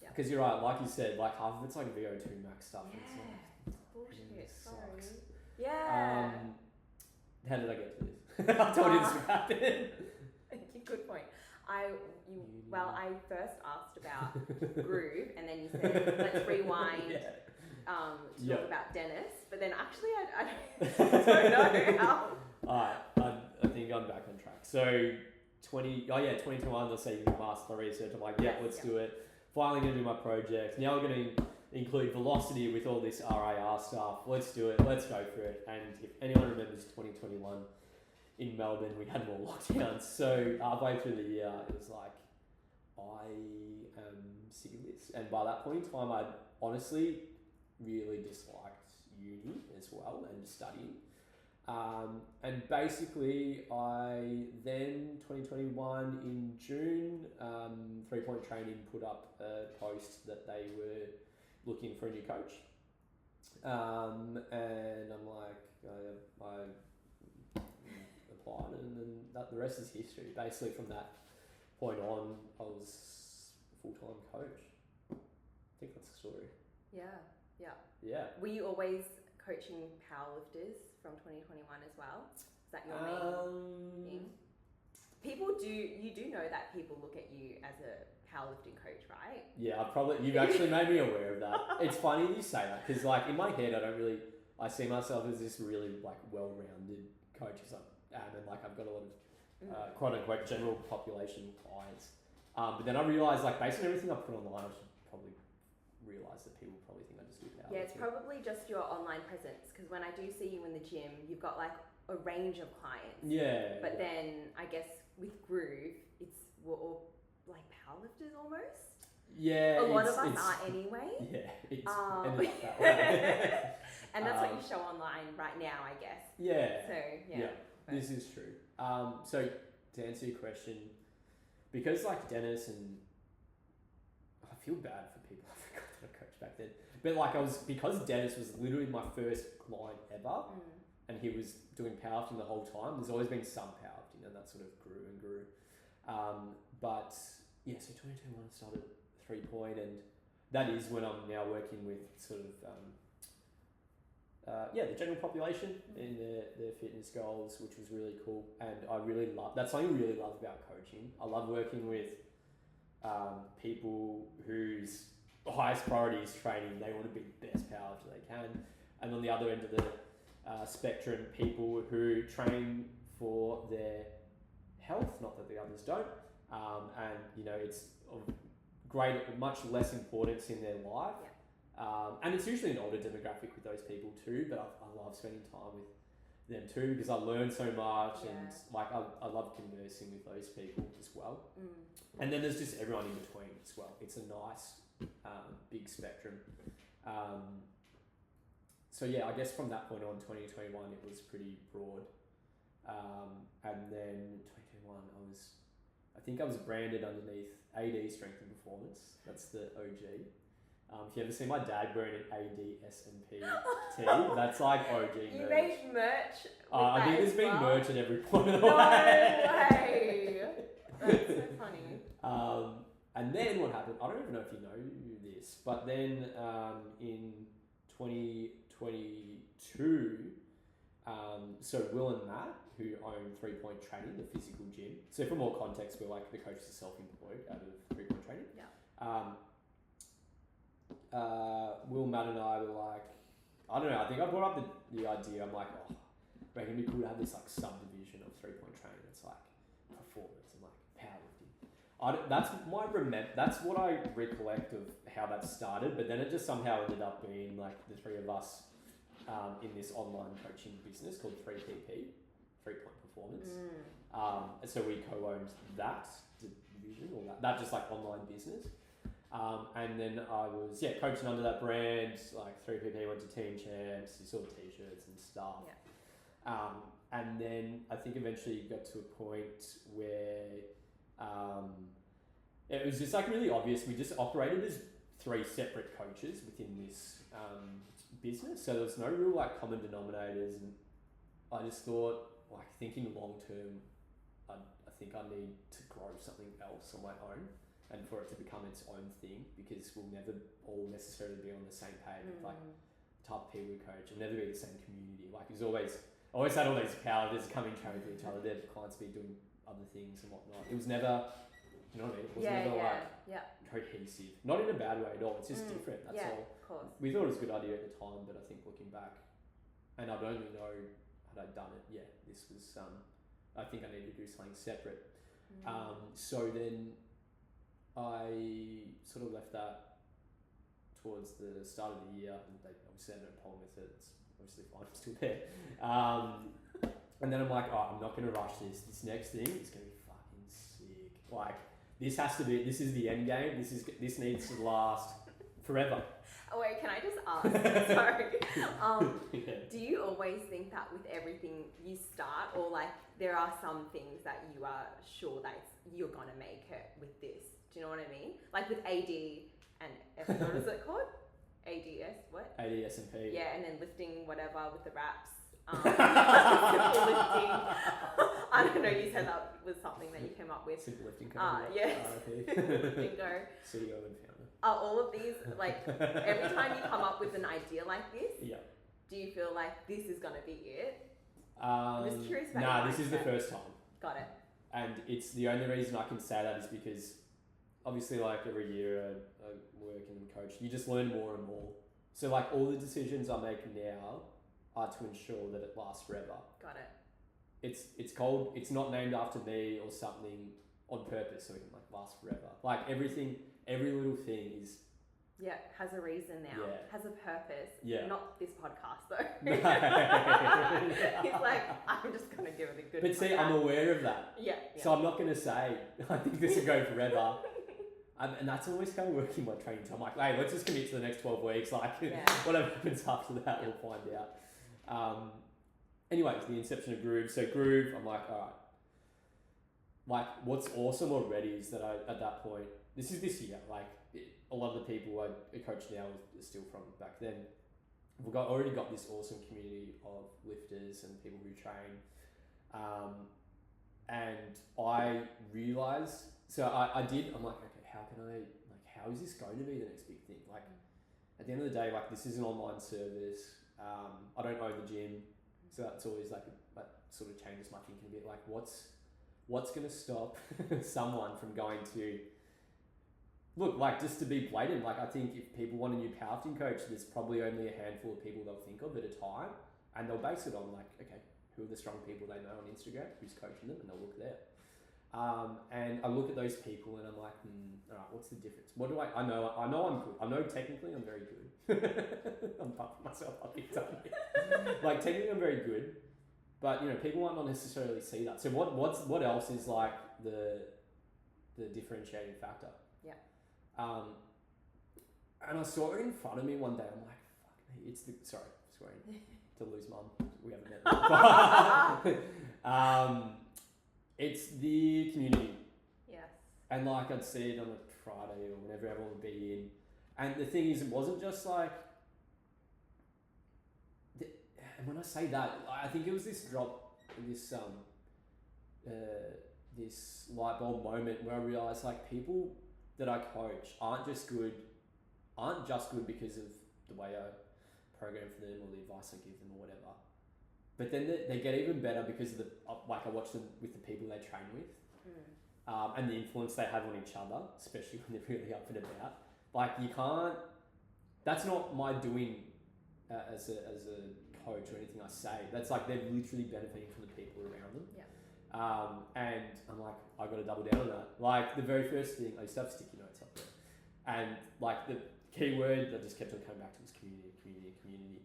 Because you're right, like you said, like half of it's like VO2 max stuff. Yeah. And it's Bullshit. it Sorry. sucks. Yeah. How did I get to this? I told you this would happen. Good point. I first asked about groove, and then you said let's rewind. To talk about Dennis, but then actually I don't know how. Alright, I think I'm back on track. So 2021, let's say you master research. I'm like, let's do it. Finally going to do my project. Now we're going to include velocity with all this RIR stuff. Let's do it. Let's go for it. And if anyone remembers 2021 in Melbourne, we had more lockdowns. So halfway through the year, it was like, I am sick of this. And by that point in time, I honestly really disliked uni as well and studying. And basically, I then 2021 in June, 3 Point Training put up a post that they were looking for a new coach. And I'm like, I applied, and then the rest is history. Basically, from that point on, I was a full-time coach. I think that's the story. Yeah. Were you always coaching powerlifters from 2021 as well? Is that your main thing? You do know that people look at you as a powerlifting coach, right? Yeah, you've actually made me aware of that. It's funny you say that, because like in my head, I see myself as this really like well-rounded coach, as I am, and like I've got a lot of quote unquote general population clients. But then I realised, like based on everything I put online, I should probably realise that people probably think I just do powerlifting. Yeah, it's probably just your online presence, because when I do see you in the gym, you've got like a range of clients. Yeah. But then I guess with Groove, we're all like powerlifters almost. Yeah. A lot of us are anyway. Yeah, it's ended up that way. And that's what you show online right now, I guess. Yeah. So, Yeah, this is true. So to answer your question, because like Dennis and I feel bad for people I forgot that I coached back then. But like because Dennis was literally my first client ever, and he was doing powerlifting the whole time. There's always been some powerlifting, and that sort of grew and grew. But yeah, so 2021 I started 3 Point, and that is when I'm now working with sort of the general population in their fitness goals, which was really cool. And that's something I really love about coaching. I love working with people whose highest priority is training. They want to be the best powerlifter they can. And on the other end of the spectrum, people who train for their health, not that the others don't. And it's of much less importance in their life. And it's usually an older demographic with those people too, but I love spending time with them too, because I learn so much, and like I love conversing with those people as well. And then there's just everyone in between as well. It's a nice big spectrum. So yeah, I guess from that point on, 2021, it was pretty broad. And then 2021, I think I was branded underneath AD Strength and Performance. That's the OG. If you ever see my dad wearing an AD/S&P tee, that's like OG merch. You made merch with I think that there's as been well? merch at every point of the No way. way! That's so funny. And then what happened, I don't even know if you know this, but then in 2022, so Will and Matt, who own 3 Point Training, the physical gym. So for more context, we're like the coaches are self-employed out of 3 Point Training. Will, Matt and I were like, I don't know, I think I brought up the idea. I'm like, it'd be cool to have this like subdivision of 3 Point Training. It's like performance and like powerlifting. That's what I recollect of how that started, but then it just somehow ended up being like the three of us in this online coaching business called 3PP, 3-Point Performance. So we co-owned that division, or that just like online business. And then I was coaching under that brand, like 3PP, went to Team Champs, you saw the t-shirts and stuff. And then I think eventually you got to a point where it was just like really obvious. We just operated as three separate coaches within this business, so there was no real like common denominators. And I just thought, like, thinking long term, I think I need to grow something else on my own, and for it to become its own thing, because we'll never all necessarily be on the same page. Like, the type of people we coach will never be the same community. Like, there's always had all these powerholders coming training with each other. Their clients be doing other things and whatnot. It was never, you know what I mean? It was never cohesive. Not in a bad way at all. It's just different. That's all. Of course. We thought it was a good idea at the time, but I think looking back, and I'd only know had I done it, this was, I think I needed to do something separate. So then I sort of left that towards the start of the year, and they obviously had no problem with it. It's obviously fine, I'm still there. And then I'm like, I'm not going to rush this. This next thing is going to be fucking sick. Like, this is the end game. This needs to last forever. Oh wait, can I just ask? Sorry. Do you always think that with everything you start, or like there are some things that you are sure that you're gonna make it with this? Do you know what I mean? Like with AD and what is it called? ADS, what? ADS&P. Yeah, and then lifting whatever with the wraps. Simple lifting. I don't know, you said that was something that you came up with. Simple lifting. Yes. Bingo. CEO and founder. Are all of these, like, every time you come up with an idea like this, do you feel like this is going to be it? I'm just curious about this is the first time. Got it. And it's the only reason I can say that is because obviously, like, every year I work and coach, you just learn more and more. So, like, all the decisions I make now are to ensure that it lasts forever. Got it. It's not named after me or something on purpose so it can, like, last forever. Like, every little thing is... Yeah, has a reason now. Yeah. Has a purpose. Yeah. Not this podcast, though. He's like, I'm just going to give it a good... But see, I'm aware of that. Yeah. So I'm not going to say, I think this will go forever. And that's always kind of working my training. So I'm like, hey, let's just commit to the next 12 weeks. Like, whatever happens after that, we'll find out. Anyways, the inception of Groove. So Groove, I'm like, all right. Like, what's awesome already is that at that point, this year, like, a lot of the people I coach now are still from back then. We've already got this awesome community of lifters and people who train. And I realised, I'm like, okay, how is this going to be the next big thing? Like, at the end of the day, like, this is an online service. I don't own the gym, so that's always like, that sort of changes my thinking a bit. Like, what's going to stop someone from going to, look, like, just to be blatant, like, I think if people want a new powerlifting coach, there's probably only a handful of people they'll think of at a time, and they'll base it on, like, okay, who are the strong people they know on Instagram, who's coaching them, and they'll look there. And I look at those people and I'm like, all right, what's the difference? What do I know I'm good. I know technically I'm very good. I'm pumping myself up big time. Like, technically I'm very good, but, you know, people might not necessarily see that. So what else is like the differentiating factor? Yeah. And I saw it in front of me one day. I'm like, fuck me, sorry, swearing to lose mum. We haven't met. It's the community. Yes. And like, I'd see it on a Friday or whenever everyone would be in. And the thing is, it wasn't just like, and when I say that, I think it was this drop, this light bulb moment where I realised, like, people that I coach aren't just good because of the way I program for them or the advice I give them or whatever. But then they get even better because of I watch them with the people they train with, and the influence they have on each other, especially when they're really up and about. Like, you can't. That's not my doing as a coach or anything I say. That's like, they're literally benefiting from the people around them. Yeah. And I'm like, I got to double down on that. Like, the very first thing, I used to have sticky notes up there, And like the key word that just kept on coming back to was community.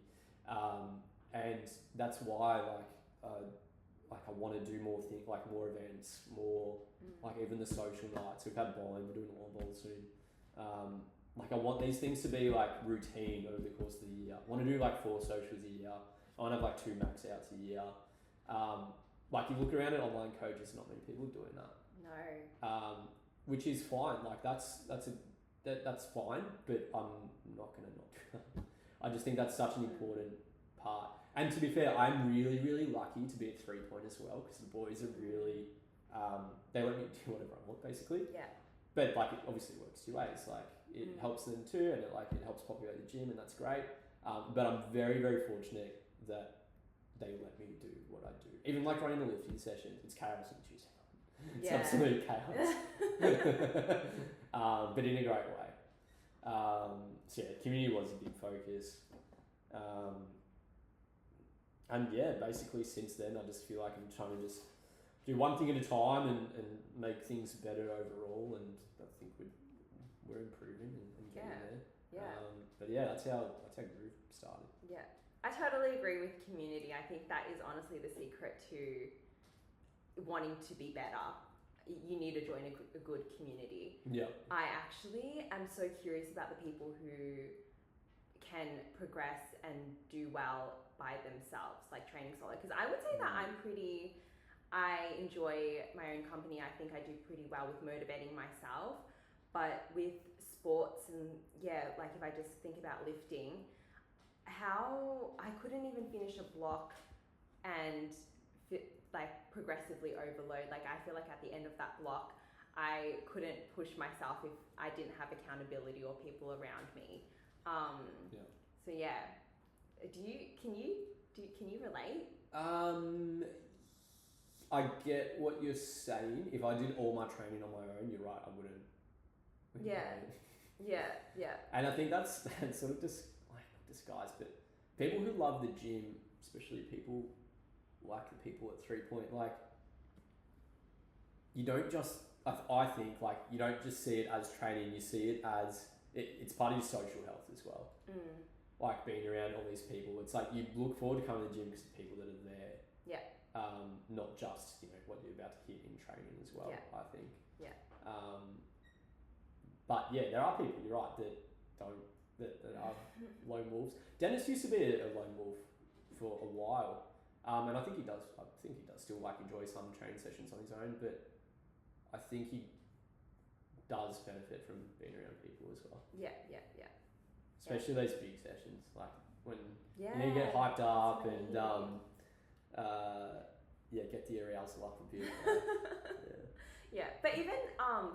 And that's why like I want to do more things, like more events, more like even the social nights. We've had bowling, we're doing lawn ball soon. Like I want these things to be like routine over the course of the year. I want to do like 4 socials a year. I want to have like 2 max outs a year. Like you look around at online coaches, not many people doing that. No. Which is fine. Like that's fine, but I'm not gonna not do that. I just think that's such an important part. And to be fair, I'm really, really lucky to be at 3-point as well, because the boys are really, they let me do whatever I want, basically. Yeah. But like, it obviously works 2 ways. Like, it helps them too, and it helps populate the gym, and that's great. But I'm very, very fortunate that they let me do what I do. Even like running the lifting session, it's chaos on Tuesday night. It's absolute chaos. But in a great way. So yeah, community was a big focus. And yeah, basically since then, I just feel like I'm trying to just do one thing at a time and make things better overall. And I think we're improving and getting there. Yeah. But yeah, that's how Groove started. Yeah. I totally agree with community. I think that is honestly the secret to wanting to be better. You need to join a good community. Yeah. I actually am so curious about the people who can progress and do well by themselves, like training solo. Because I would say that I enjoy my own company. I think I do pretty well with motivating myself. But with sports and like if I just think about lifting, how I couldn't even finish a block and progressively overload. Like I feel like at the end of that block, I couldn't push myself if I didn't have accountability or people around me. So yeah, can you relate? I get what you're saying. If I did all my training on my own, you're right, I wouldn't. Yeah. And I think that's sort of just like not disguised, but people who love the gym, especially people like the people at 3-point, like you don't just. I think like you don't just see it as training. You see it as it's part of your social health as well. Like being around all these people, it's like you look forward to coming to the gym because of the people that are there. Yeah. Not just what you're about to hit in training as well. Yeah. I think. Yeah. But yeah, there are people. You're right that are lone wolves. Dennis used to be a lone wolf for a while, and I think he does. Still like enjoy some training sessions on his own, but I think he does benefit from being around people as well. Yeah. Especially those big sessions, like when you get hyped up and get the arousal up a bit. Yeah, but even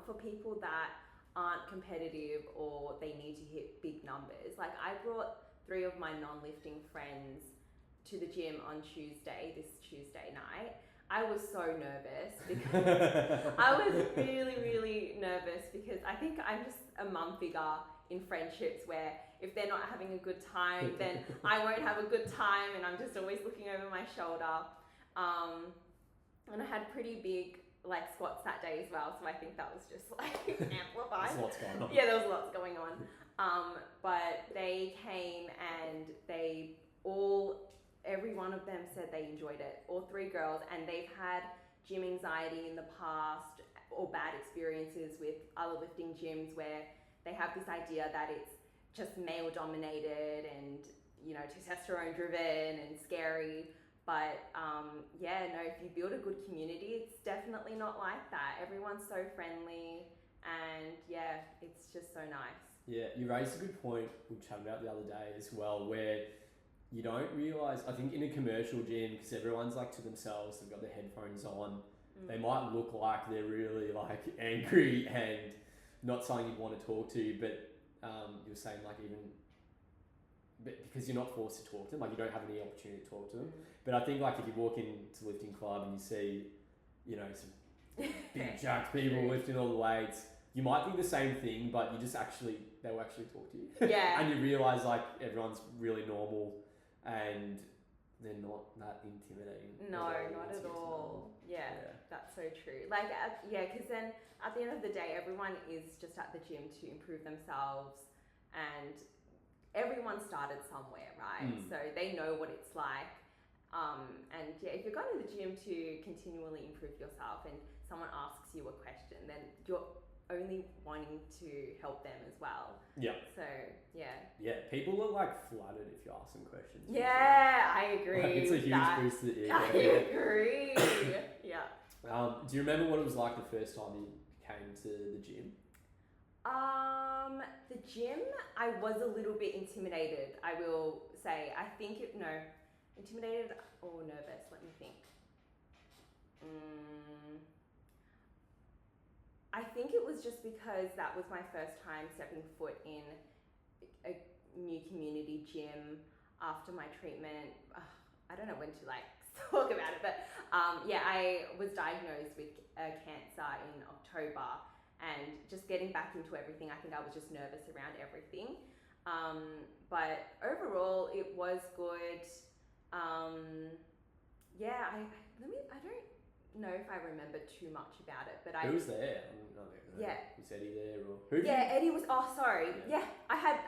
for people that aren't competitive or they need to hit big numbers, like I brought 3 of my non-lifting friends to the gym on this Tuesday night. I was so nervous because I was really, really nervous because I think I'm just a mum figure in friendships where if they're not having a good time, then I won't have a good time, and I'm just always looking over my shoulder. And I had pretty big squats that day as well, so I think that was just amplified. There's lots going on. Yeah, there was lots going on. But they came and every one of them said they enjoyed it. All 3 girls, and they've had gym anxiety in the past or bad experiences with other lifting gyms where they have this idea that it's just male dominated and testosterone driven and scary. But if you build a good community, it's definitely not like that. Everyone's so friendly, and it's just so nice. Yeah, you raised a good point we chatted about the other day as well, where you don't realise, I think in a commercial gym, because everyone's to themselves, they've got their headphones on, they might look like they're really angry and not something you'd want to talk to, but you were saying because you're not forced to talk to them, you don't have any opportunity to talk to them. But I think if you walk into lifting club and you see, some big jacked people lifting all the weights, you might think the same thing, but they'll actually talk to you. Yeah. And you realise everyone's really normal and they're not that intimidating. No, at not once at you get to know all. them. Yeah, Yeah. that's so true. Like, because then at the end of the day, everyone is just at the gym to improve themselves, and everyone started somewhere, right? So they know what it's like. And yeah, if you're going to the gym to continually improve yourself and someone asks you a question, then you're only wanting to help them as well. Yeah. So yeah. Yeah, people are like flattered if you ask them questions. Yeah, I agree. Like, it's a with huge that. boost to the ego. I agree. Yeah. Do you remember what it was like the first time you came to the gym? The gym, I was a little bit intimidated, I will say. Intimidated or nervous, let me think. I think it was just because that was my first time stepping foot in a new community gym after my treatment. I don't know when to talk about it, but I was diagnosed with cancer in October, and just getting back into everything, I think I was just nervous around everything. But overall, it was good. I don't know if I remember too much about it, but Who was there? Yeah. Was Eddie there or who? Yeah, Eddie was. Oh, sorry. Yeah, I had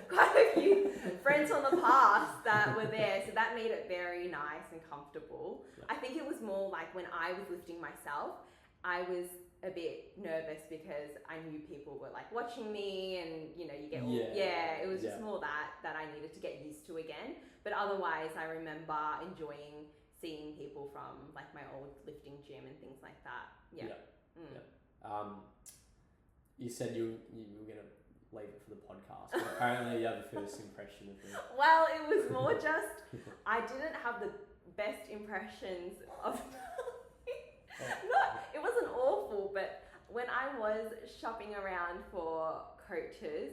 quite a few friends from the past that were there, so that made it very nice and comfortable. Yeah. I think it was more like when I was lifting myself, I was a bit nervous because I knew people were like watching me, and you get all, it was just more that I needed to get used to again. But otherwise, I remember enjoying seeing people from like my old lifting gym and things like that. Yeah. You said you were gonna leave it for the podcast, but apparently you have a first impression of me. Well, it was more just I didn't have the best impressions of. It wasn't awful, but when I was shopping around for coaches,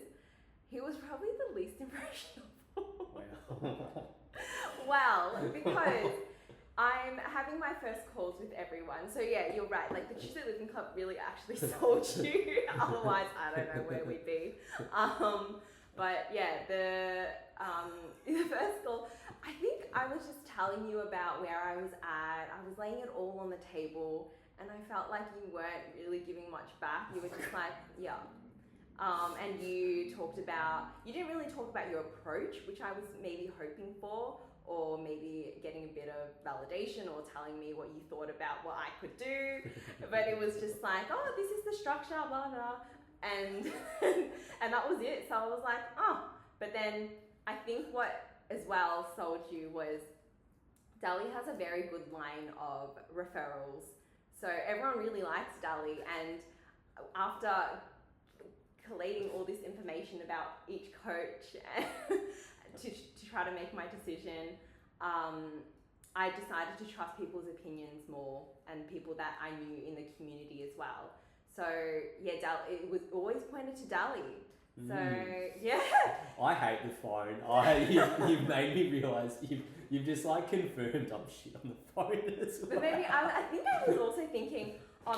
he was probably the least impressionable. Wow. Well, because I'm having my first calls with everyone. So yeah, you're right. Like the Tuesday Living Club really actually sold you. Otherwise, I don't know where we'd be. But yeah, the first call, I think I was just telling you about where I was at. I was laying it all on the table, and I felt like you weren't really giving much back. You were just like, yeah. And you didn't really talk about your approach, which I was maybe hoping for, or maybe getting a bit of validation or telling me what you thought about what I could do. But it was just like, oh, this is the structure, blah, blah. And that was it. So I was like, oh. But then I think what as well sold you was Dali has a very good line of referrals. So everyone really likes Dali. And after collating all this information about each coach to try to make my decision, I decided to trust people's opinions more and people that I knew in the community as well. So yeah, it was always pointed to Dali. So yeah. I hate the phone. You've made me realise you've just like confirmed I'm shit on the phone as well. But maybe I think I was also thinking,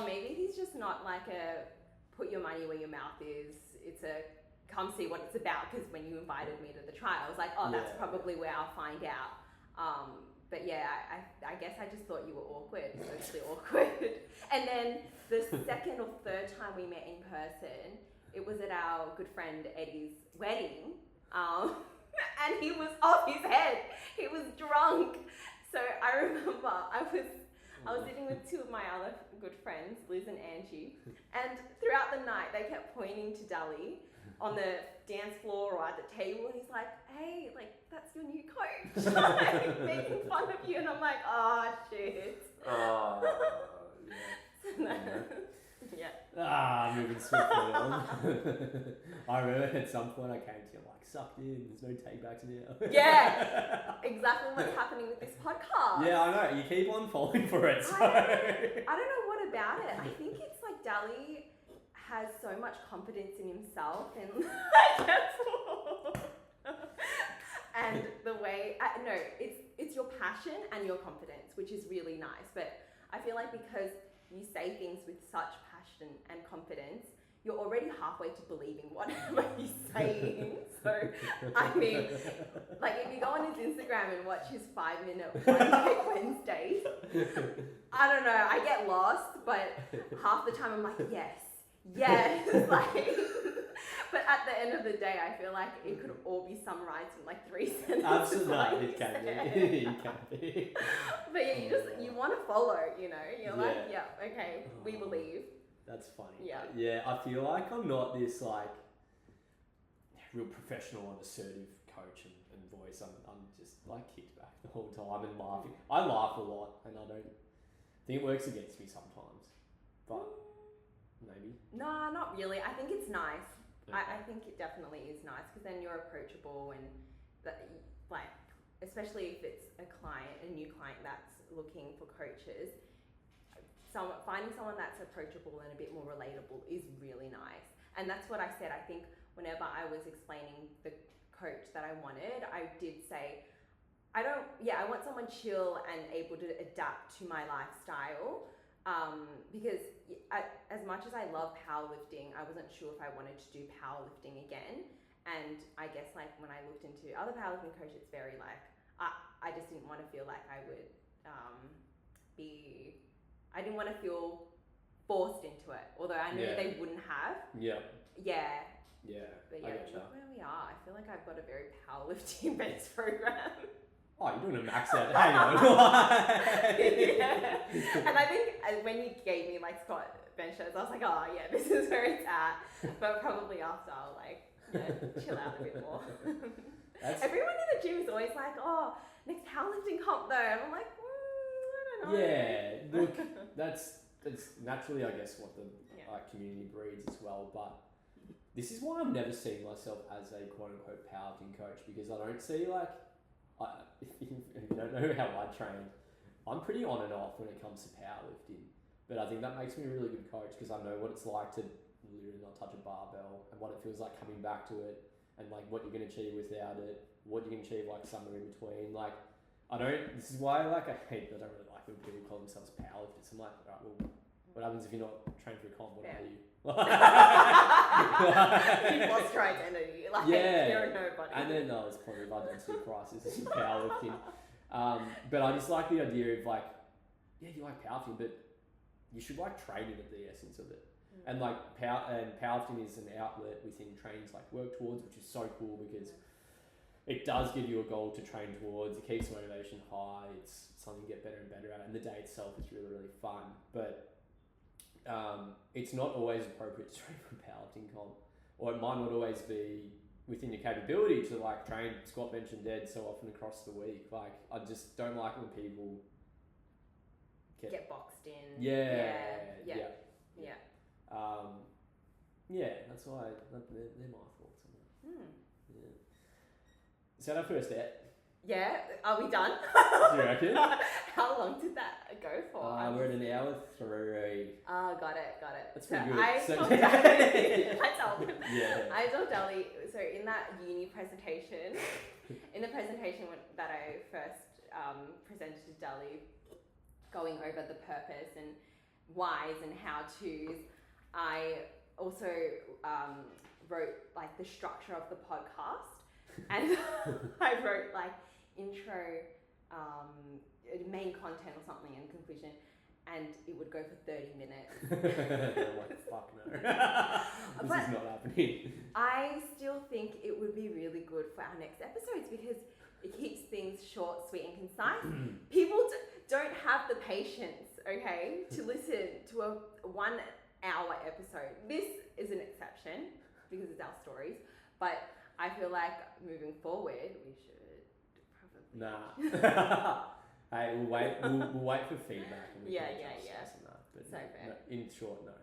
maybe he's just not like a put your money where your mouth is. It's a come see what it's about, because when you invited me to the trial, I was like, that's probably where I'll find out. But yeah, I guess I just thought you were awkward, socially awkward. And then the second or third time we met in person, it was at our good friend Eddie's wedding, and he was off his head. He was drunk. So I remember I was sitting with two of my other good friends, Liz and Angie, and throughout the night they kept pointing to Dali on the dance floor or at the table, and he's like, hey, like, that's your new coach. Like, making fun of you, and I'm like, oh shit. Oh, moving swiftly on. I remember at some point I came to you, I'm like, sucked in, there's no take backs now. Yeah, exactly what's happening with this podcast. Yeah, I know, you keep on falling for it, so. I don't know what about it. I think it's like Dali has so much confidence in himself, and I guess and the way, it's your passion and your confidence, which is really nice. But I feel like because you say things with such passion and confidence, you're already halfway to believing what am I saying. So, I mean, like if you go on his Instagram and watch his 5-minute One Take Wednesdays, I don't know, I get lost, but half the time I'm like, yes, like, but at the end of the day, I feel like it could all be summarized in like 3 sentences. Absolutely, like it can be. It can be. But yeah, you want to follow, you know, you're like, yeah, okay, we believe. That's funny. Yeah. Yeah, I feel like I'm not this like real professional and assertive coach and voice. I'm just like kicked back the whole time and laughing. I laugh a lot and I don't think it works against me sometimes. But maybe. No, not really. I think it's nice. Okay. I think it definitely is nice because then you're approachable and like, especially if it's a new client that's looking for coaches. Finding someone that's approachable and a bit more relatable is really nice. And that's what I said. I think whenever I was explaining the coach that I wanted, I did say, I want someone chill and able to adapt to my lifestyle. Because as much as I love powerlifting, I wasn't sure if I wanted to do powerlifting again. And I guess like when I looked into other powerlifting coaches, it's very like, I just didn't want to feel like I would I didn't want to feel forced into it, although I knew they wouldn't have. Yeah. Yeah. Yeah. But I yeah, getcha. look where we are. I feel like I've got a very powerlifting based program. Oh, you're doing a max out. Hang on. Yeah. And I think when you gave me like squat benches, I was like, oh yeah, this is where it's at. But probably after I'll like chill out a bit more. Everyone in the gym is always like, oh, next powerlifting comp though. And I'm like, I don't know. Yeah, look, that's naturally, I guess, what the community breeds as well. But this is why I've never seen myself as a quote-unquote powerlifting coach, because I don't see like, if you don't know how I train, I'm pretty on and off when it comes to powerlifting. But I think that makes me a really good coach because I know what it's like to literally not touch a barbell and what it feels like coming back to it and like what you're going to achieve without it, what you can achieve like somewhere in between. Like, this is why I hate that I don't really like when people call themselves powerlifters. I'm like, right, well, what happens if you're not trained for a comp? What are you? You've lost your identity. Like, you're nobody. And then there's probably identity crisis in powerlifting. But I just like the idea of like, yeah, you like powerlifting, but you should like training at the essence of it. And like powerlifting is an outlet within trainings like work towards, which is so cool because it does give you a goal to train towards. It keeps motivation high. It's something you get better and better at. And the day itself is really, really fun. But it's not always appropriate to train for a powerlifting comp. Or it might not always be within your capability to like train squat, bench and dead so often across the week. Like, I just don't like when people get boxed in. Yeah. That's why they're my thoughts on that. Yeah. Is that our first set? Yeah. Are we done? Do you reckon? How long did that go for? We're at an hour 3. Oh, got it. That's pretty good. I told Dali, so in that uni presentation, that I first presented to Dali, going over the purpose and whys and how-tos, I also wrote like the structure of the podcast, and I wrote like intro, main content or something, and conclusion, and it would go for 30 minutes. I'm like, fuck no. This is not happening. I still think it would be really good for our next episodes because it keeps things short, sweet, and concise. People don't have the patience, okay, to listen to a 1-hour episode. This is an exception because it's our stories, but I feel like moving forward, we should probably... Nah. Hey, we'll wait for feedback. And we can adjust on that. But so fair. No, in short, no.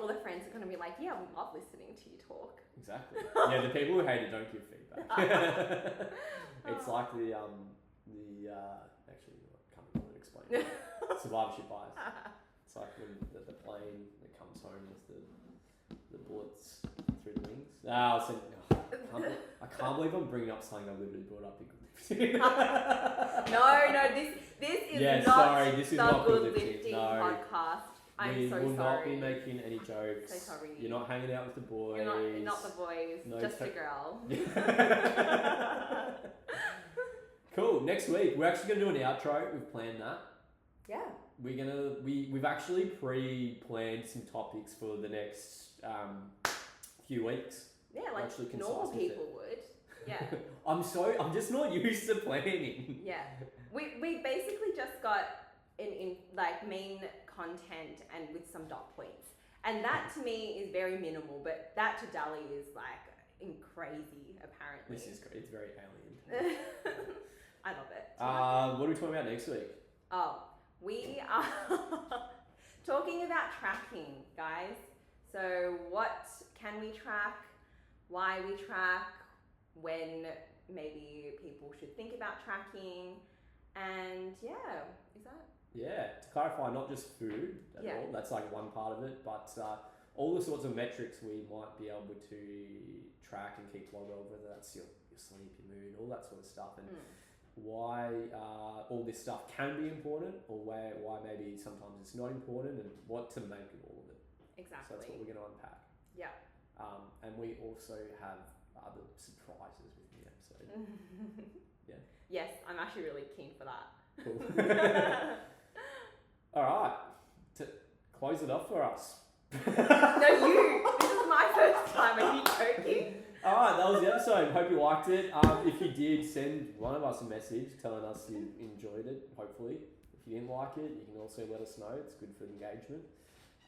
all the friends are going to be like, yeah, we love listening to you talk. Exactly. Yeah, the people who hate it don't give feedback. It's like the actually, I can't really explain it. Survivorship bias. It's like when the plane that comes home with the bullets through the wings. I can't believe I'm bringing up something I literally brought up in good lifting. No, this is not this is the not Good good Lifting no. podcast. I'm so will not be sorry. making any jokes. So sorry. You're not hanging out with the boys. You're not the boys, No just a girl. Cool. Next week we're actually gonna do an outro. We've planned that. Yeah. We've actually pre-planned some topics for the next few weeks. Yeah, We're like actually concise normal with it. people would. Yeah. I'm just not used to planning. Yeah. We basically just got in like main content and with some dot points. And that to me is very minimal, but that to Dali is like crazy apparently. This is great. It's very alien. I love it. What are we talking about next week? Oh, we are talking about tracking, guys. So what can we track? Why we track? When maybe people should think about tracking? And yeah, is that? Yeah, to clarify, not just food at all. That's like one part of it, but all the sorts of metrics we might be able to track and keep log of, whether that's your sleep, your mood, all that sort of stuff, and why all this stuff can be important, or why maybe sometimes it's not important, and what to make of all of it. Exactly. So that's what we're going to unpack. Yeah. And we also have other surprises with the episode. Yeah. Yes, I'm actually really keen for that. Cool. All right, to close it off for us. No, you. This is my first time. Are you joking? All right, that was the episode. Hope you liked it. If you did, send one of us a message telling us you enjoyed it, hopefully. If you didn't like it, you can also let us know. It's good for engagement.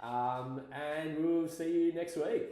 And we'll see you next week.